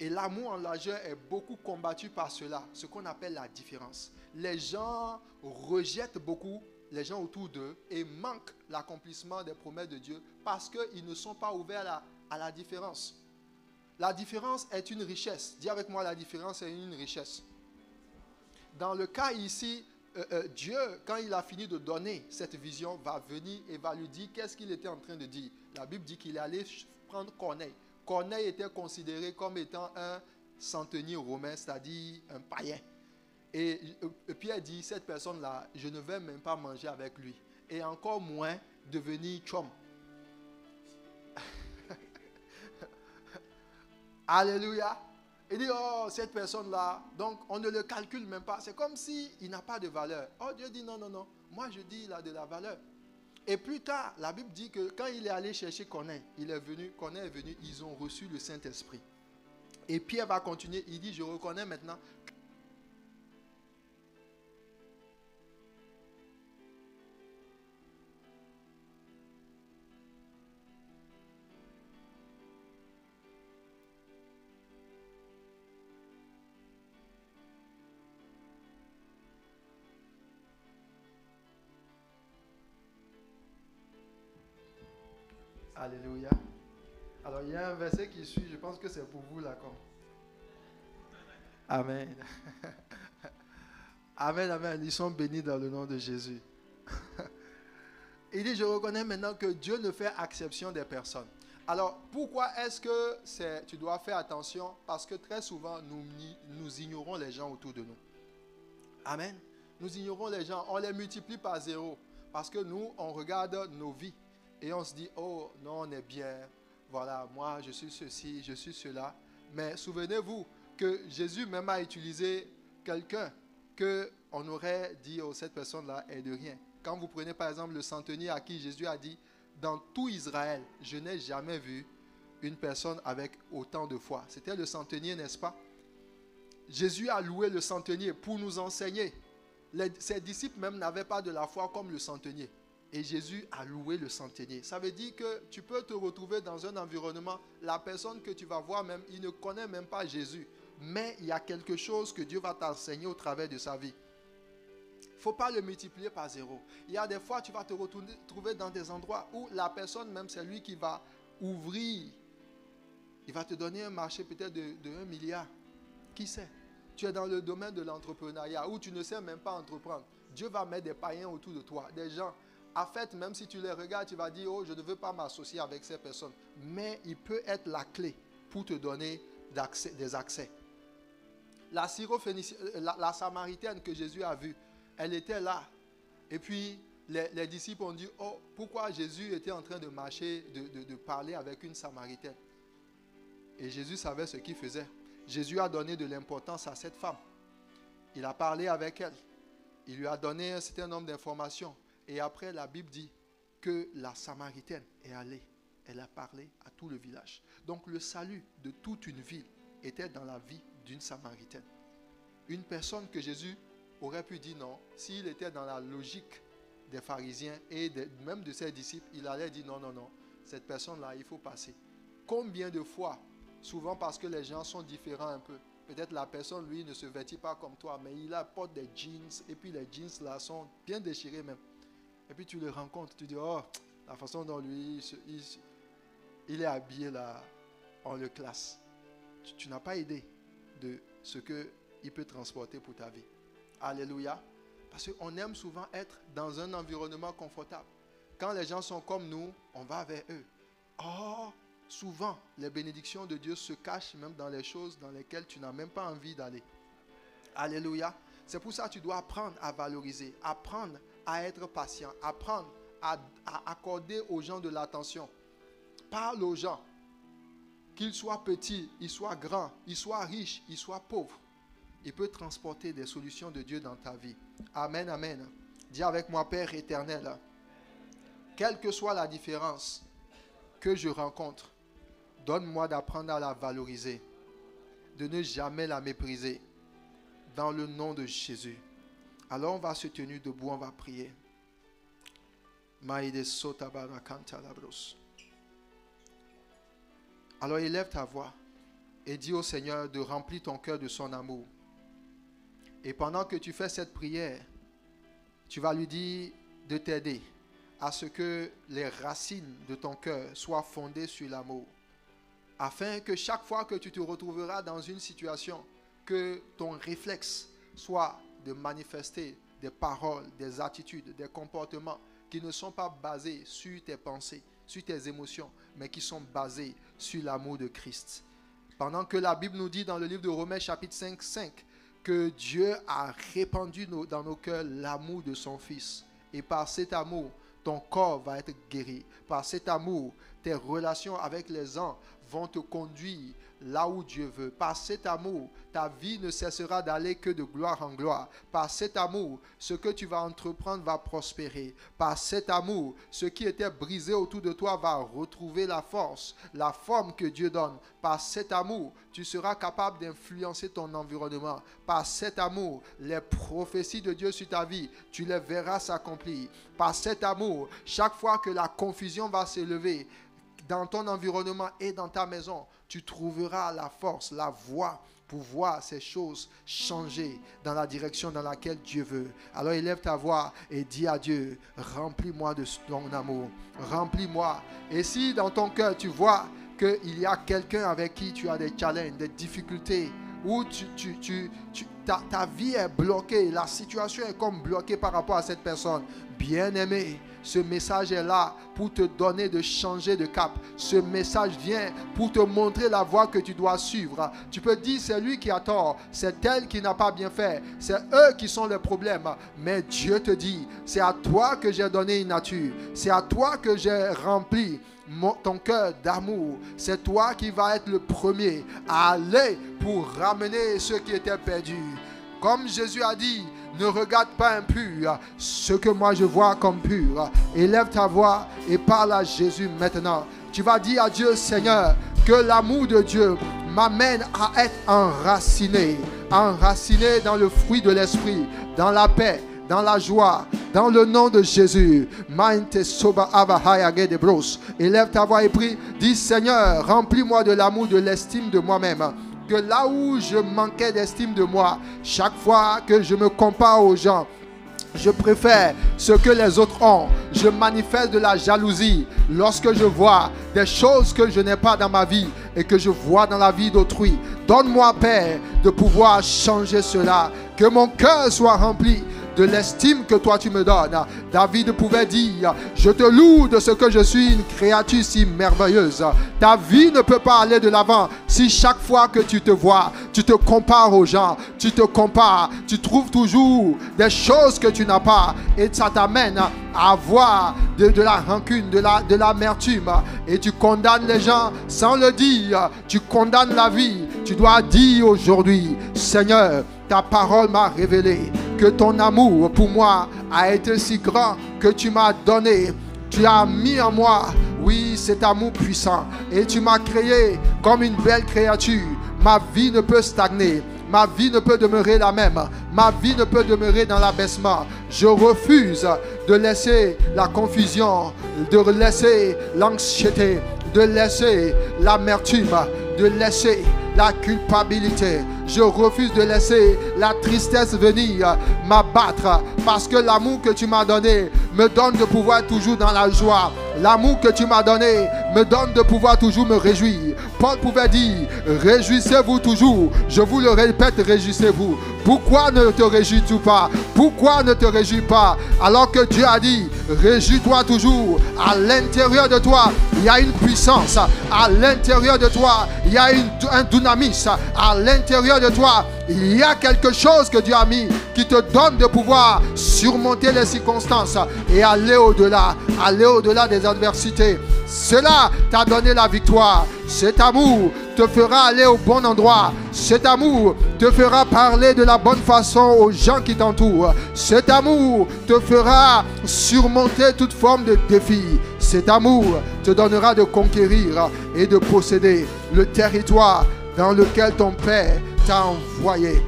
Et l'amour en largeur est beaucoup combattu par cela, ce qu'on appelle la différence. Les gens rejettent beaucoup les gens autour d'eux et manquent l'accomplissement des promesses de Dieu parce qu'ils ne sont pas ouverts à la différence. La différence est une richesse. Dis avec moi, la différence est une richesse. Dans le cas ici, Dieu, quand il a fini de donner cette vision, va venir et va lui dire qu'est-ce qu'il était en train de dire. La Bible dit qu'il allait prendre Corneille. Corneille était considéré comme étant un centenier romain, c'est-à-dire un païen. Et Pierre dit, cette personne-là, je ne vais même pas manger avec lui. Et encore moins devenir chum. Alléluia. Il dit, oh, cette personne-là, donc on ne le calcule même pas. C'est comme s'il n'a pas de valeur. Oh, Dieu dit, non, non, non. Moi, je dis, il a de la valeur. Et plus tard, la Bible dit que quand il est allé chercher Corneille, Corneille est venu, ils ont reçu le Saint-Esprit. Et Pierre va continuer, il dit, je reconnais maintenant. Alléluia. Alors, il y a un verset qui suit, je pense que c'est pour vous là. Amen. Amen, amen. Ils sont bénis dans le nom de Jésus. Il dit, je reconnais maintenant que Dieu ne fait exception des personnes. Alors, pourquoi est-ce que tu dois faire attention? Parce que très souvent, nous ignorons les gens autour de nous. Amen. Nous ignorons les gens, on les multiplie par zéro. Parce que nous, on regarde nos vies et on se dit, oh non, on est bien. Voilà, moi, je suis ceci, je suis cela. Mais souvenez-vous que Jésus même a utilisé quelqu'un qu'on aurait dit, oh, cette personne-là est de rien. Quand vous prenez par exemple le centenier à qui Jésus a dit, dans tout Israël, je n'ai jamais vu une personne avec autant de foi. C'était le centenier, n'est-ce pas? Jésus a loué le centenier pour nous enseigner. Ses disciples même n'avaient pas de la foi comme le centenier. Et Jésus a loué le centenier. Ça veut dire que tu peux te retrouver dans un environnement, la personne que tu vas voir même, il ne connaît même pas Jésus. Mais il y a quelque chose que Dieu va t'enseigner au travers de sa vie. Il ne faut pas le multiplier par zéro. Il y a des fois, tu vas te retrouver dans des endroits où la personne même, c'est lui qui va ouvrir. Il va te donner un marché peut-être de 1 milliard. Qui sait? Tu es dans le domaine de l'entrepreneuriat où tu ne sais même pas entreprendre. Dieu va mettre des païens autour de toi, des gens. En fait, même si tu les regardes, tu vas dire, oh, je ne veux pas m'associer avec ces personnes. Mais il peut être la clé pour te donner des accès. La Samaritaine que Jésus a vue, elle était là. Et puis, les disciples ont dit, oh, pourquoi Jésus était en train de marcher, de parler avec une Samaritaine? Et Jésus savait ce qu'il faisait. Jésus a donné de l'importance à cette femme. Il a parlé avec elle. Il lui a donné un certain nombre d'informations. Et après, la Bible dit que la Samaritaine est allée. Elle a parlé à tout le village. Donc, le salut de toute une ville était dans la vie d'une Samaritaine. Une personne que Jésus aurait pu dire non. S'il était dans la logique des pharisiens et même de ses disciples, il allait dire non, non, non. Cette personne-là, il faut passer. Combien de fois, souvent parce que les gens sont différents un peu, peut-être la personne, lui, ne se vêtit pas comme toi, mais il porte des jeans, et puis les jeans là sont bien déchirés même. Et puis tu le rencontres, tu dis, oh, la façon dont lui, il est habillé là, on le classe. Tu n'as pas idée de ce qu'il peut transporter pour ta vie. Alléluia. Parce qu'on aime souvent être dans un environnement confortable. Quand les gens sont comme nous, on va vers eux. Oh, souvent, les bénédictions de Dieu se cachent même dans les choses dans lesquelles tu n'as même pas envie d'aller. Alléluia. C'est pour ça que tu dois apprendre à valoriser, apprendre à être patient, apprendre à accorder aux gens de l'attention. Parle aux gens, qu'ils soient petits, ils soient grands, ils soient riches, ils soient pauvres. Il peut transporter des solutions de Dieu dans ta vie. Amen, amen. Dis avec moi, Père éternel, quelle que soit la différence que je rencontre, donne-moi d'apprendre à la valoriser, de ne jamais la mépriser, dans le nom de Jésus. Alors on va se tenir debout, on va prier. Alors élève ta voix et dis au Seigneur de remplir ton cœur de son amour. Et pendant que tu fais cette prière, tu vas lui dire de t'aider à ce que les racines de ton cœur soient fondées sur l'amour. Afin que chaque fois que tu te retrouveras dans une situation, que ton réflexe soit de manifester des paroles, des attitudes, des comportements qui ne sont pas basés sur tes pensées, sur tes émotions, mais qui sont basés sur l'amour de Christ. Pendant que la Bible nous dit dans le livre de Romains chapitre 5, que Dieu a répandu dans nos cœurs l'amour de son Fils. Et par cet amour, ton corps va être guéri. Par cet amour, tes relations avec les gens vont te conduire là où Dieu veut. Par cet amour, ta vie ne cessera d'aller que de gloire en gloire. Par cet amour, ce que tu vas entreprendre va prospérer. Par cet amour, ce qui était brisé autour de toi va retrouver la force, la forme que Dieu donne. Par cet amour, tu seras capable d'influencer ton environnement. Par cet amour, les prophéties de Dieu sur ta vie, tu les verras s'accomplir. Par cet amour, chaque fois que la confusion va s'élever, dans ton environnement et dans ta maison, tu trouveras la force, la voie pour voir ces choses changer dans la direction dans laquelle Dieu veut. Alors élève ta voix et dis à Dieu, remplis-moi de ton amour, remplis-moi. Et si dans ton cœur tu vois qu'il y a quelqu'un avec qui tu as des challenges, des difficultés, où ta vie est bloquée, la situation est comme bloquée par rapport à cette personne, bien-aimé, ce message est là pour te donner de changer de cap. Ce message vient pour te montrer la voie que tu dois suivre. Tu peux dire c'est lui qui a tort, c'est elle qui n'a pas bien fait, c'est eux qui sont le problème. Mais Dieu te dit, c'est à toi que j'ai donné une nature, c'est à toi que j'ai rempli ton cœur d'amour. C'est toi qui vas être le premier à aller pour ramener ceux qui étaient perdus. Comme Jésus a dit, ne regarde pas impur ce que moi je vois comme pur. Élève ta voix et parle à Jésus maintenant. Tu vas dire à Dieu, Seigneur, que l'amour de Dieu m'amène à être enraciné dans le fruit de l'esprit, dans la paix, dans la joie, dans le nom de Jésus. Élève ta voix et prie. Dis, Seigneur, remplis-moi de l'amour, de l'estime de moi-même. Que là où je manquais d'estime de moi, chaque fois que je me compare aux gens, je préfère ce que les autres ont. Je manifeste de la jalousie lorsque je vois des choses que je n'ai pas dans ma vie et que je vois dans la vie d'autrui. Donne-moi, Père, de pouvoir changer cela. Que mon cœur soit rempli de l'estime que toi tu me donnes. David pouvait dire, je te loue de ce que je suis une créature si merveilleuse. Ta vie ne peut pas aller de l'avant si chaque fois que tu te vois, tu te compares aux gens, tu te compares, tu trouves toujours des choses que tu n'as pas et ça t'amène à avoir de la rancune, de l'amertume et tu condamnes les gens sans le dire, tu condamnes la vie. Tu dois dire aujourd'hui, Seigneur, ta parole m'a révélé que ton amour pour moi a été si grand que tu m'as donné. Tu as mis en moi, oui, cet amour puissant. Et tu m'as créé comme une belle créature. Ma vie ne peut stagner. Ma vie ne peut demeurer la même. Ma vie ne peut demeurer dans l'abaissement. Je refuse de laisser la confusion, de laisser l'anxiété, de laisser l'amertume, de laisser la culpabilité. Je refuse de laisser la tristesse venir m'abattre parce que l'amour que tu m'as donné me donne de pouvoir être toujours dans la joie. L'amour que tu m'as donné me donne de pouvoir toujours me réjouir. Paul pouvait dire, réjouissez-vous toujours. Je vous le répète, réjouissez-vous. Pourquoi ne te réjouis-tu pas? Pourquoi ne te réjouis pas? Alors que Dieu a dit, réjouis-toi toujours. À l'intérieur de toi, il y a une puissance. À l'intérieur de toi, il y a un dynamis. À l'intérieur de toi, il y a quelque chose que Dieu a mis qui te donne de pouvoir surmonter les circonstances et aller au-delà des adversités. Cela t'a donné la victoire. Cet amour te fera aller au bon endroit. Cet amour te fera parler de la bonne façon aux gens qui t'entourent. Cet amour te fera surmonter toute forme de défi. Cet amour te donnera de conquérir et de posséder le territoire dans lequel ton Père t'a envoyé.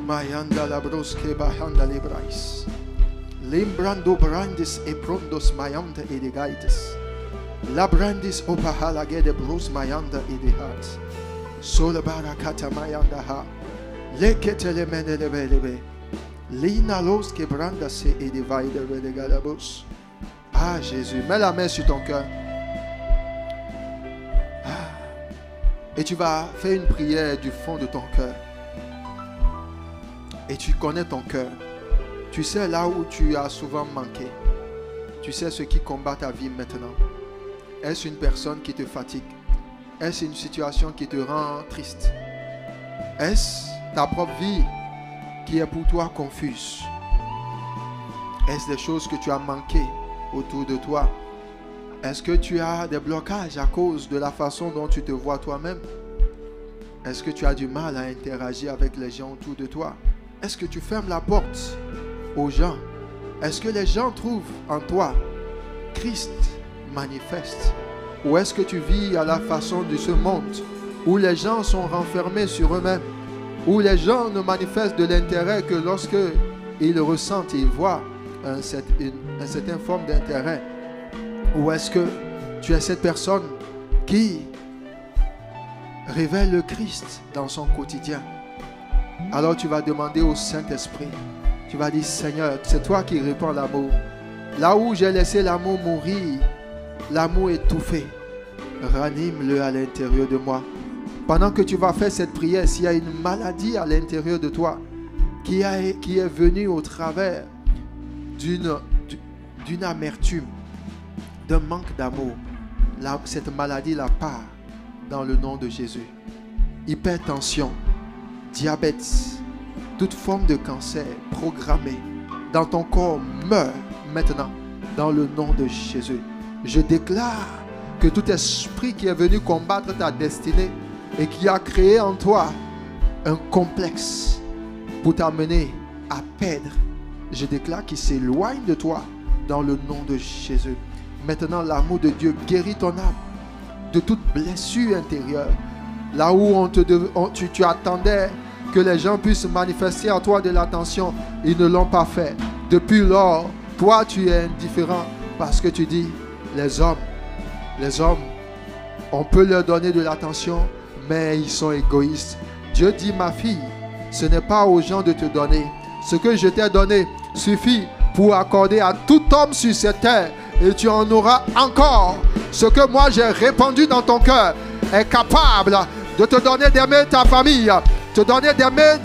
Mayanda labroske bahanda lebrais. Limbrando brandis e prondos mayanda edigaitis. Labrandis opahala gede bros mayanda edihat. Solabara kata mayanda ha. Leketele menelebelebe. Lina los que branda se edivaide regalabos. Ah Jésus, mets la main sur ton cœur. Et tu vas faire une prière du fond de ton cœur. Et tu connais ton cœur. Tu sais là où tu as souvent manqué. Tu sais ce qui combat ta vie maintenant. Est-ce une personne qui te fatigue? Est-ce une situation qui te rend triste? Est-ce ta propre vie qui est pour toi confuse? Est-ce des choses que tu as manquées autour de toi? Est-ce que tu as des blocages à cause de la façon dont tu te vois toi-même? Est-ce que tu as du mal à interagir avec les gens autour de toi? Est-ce que tu fermes la porte aux gens? Est-ce que les gens trouvent en toi Christ manifeste? Ou est-ce que tu vis à la façon de ce monde où les gens sont renfermés sur eux-mêmes, où les gens ne manifestent de l'intérêt que lorsque ils ressentent et ils voient une certaine forme d'intérêt? Ou est-ce que tu es cette personne qui Révèle le Christ dans son quotidien. Alors tu vas demander au Saint-Esprit. Tu vas dire, Seigneur, c'est toi qui répands l'amour. Là où j'ai laissé l'amour mourir, l'amour étouffé, ranime-le à l'intérieur de moi. Pendant que tu vas faire cette prière, s'il y a une maladie à l'intérieur de toi qui est venue au travers d'une amertume, d'un manque d'amour, cette maladie la part dans le nom de Jésus. Hypertension, diabète, toute forme de cancer programmée dans ton corps meurt maintenant dans le nom de Jésus. Je déclare que tout esprit qui est venu combattre ta destinée et qui a créé en toi un complexe pour t'amener à perdre, je déclare qu'il s'éloigne de toi dans le nom de Jésus. Maintenant, l'amour de Dieu guérit ton âme de toute blessure intérieure. Là où tu attendais que les gens puissent manifester à toi de l'attention, ils ne l'ont pas fait. Depuis lors, toi tu es indifférent parce que tu dis, les hommes, on peut leur donner de l'attention, mais ils sont égoïstes. Dieu dit, ma fille, ce n'est pas aux gens de te donner. Ce que je t'ai donné suffit pour accorder à tout homme sur cette terre, et tu en auras encore. Ce que moi j'ai répandu dans ton cœur est capable de te donner d'aimer ta famille, te donner d'aimer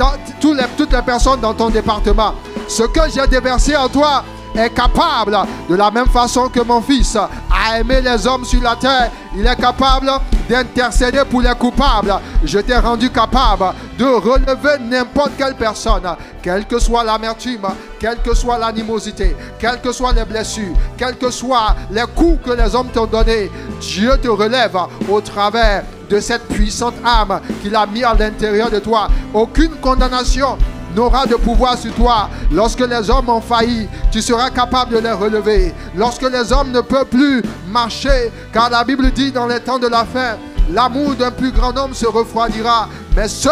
toutes les personnes dans ton département. Ce que j'ai déversé en toi est capable, de la même façon que mon fils a aimé les hommes sur la terre, il est capable d'intercéder pour les coupables. Je t'ai rendu capable de relever n'importe quelle personne, quelle que soit l'amertume, quelle que soit l'animosité, quelles que soient les blessures, quels que soient les coups que les hommes t'ont donnés. Dieu te relève au travers de cette puissante âme qu'il a mis à l'intérieur de toi. Aucune condamnation n'aura de pouvoir sur toi. Lorsque les hommes ont failli, tu seras capable de les relever. Lorsque les hommes ne peuvent plus marcher, car la Bible dit dans les temps de la fin, l'amour d'un plus grand homme se refroidira, mais ceux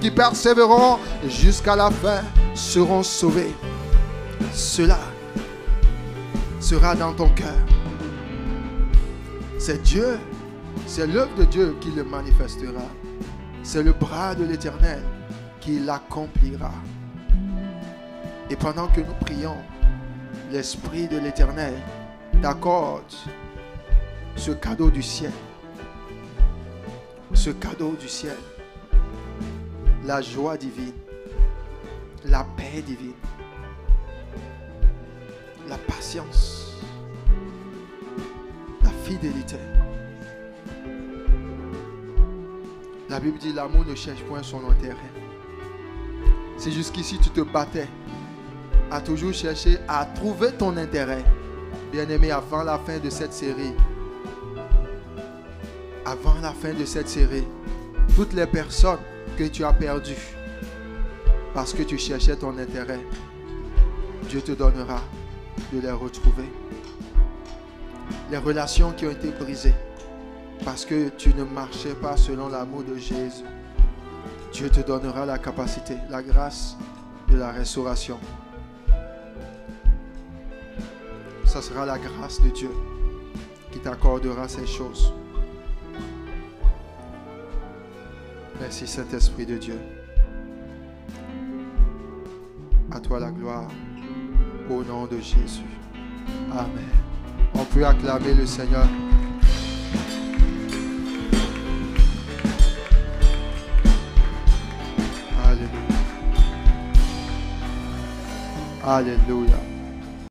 qui persévéreront jusqu'à la fin seront sauvés. Cela sera dans ton cœur. C'est Dieu, c'est l'œuvre de Dieu qui le manifestera. C'est le bras de l'Éternel qui l'accomplira. Et pendant que nous prions, l'Esprit de l'Éternel t'accorde ce cadeau du ciel. Ce cadeau du ciel. La joie divine. La paix divine. La patience. La fidélité. La Bible dit l'amour ne cherche point son intérêt. Si jusqu'ici tu te battais à toujours chercher à trouver ton intérêt, bien-aimé, avant la fin de cette série, toutes les personnes que tu as perdues parce que tu cherchais ton intérêt, Dieu te donnera de les retrouver. Les relations qui ont été brisées parce que tu ne marchais pas selon l'amour de Jésus, Dieu te donnera la capacité, la grâce de la restauration. Ça sera la grâce de Dieu qui t'accordera ces choses. Merci Saint-Esprit de Dieu. À toi la gloire, au nom de Jésus. Amen. On peut acclamer le Seigneur. Alléluia. Alléluia.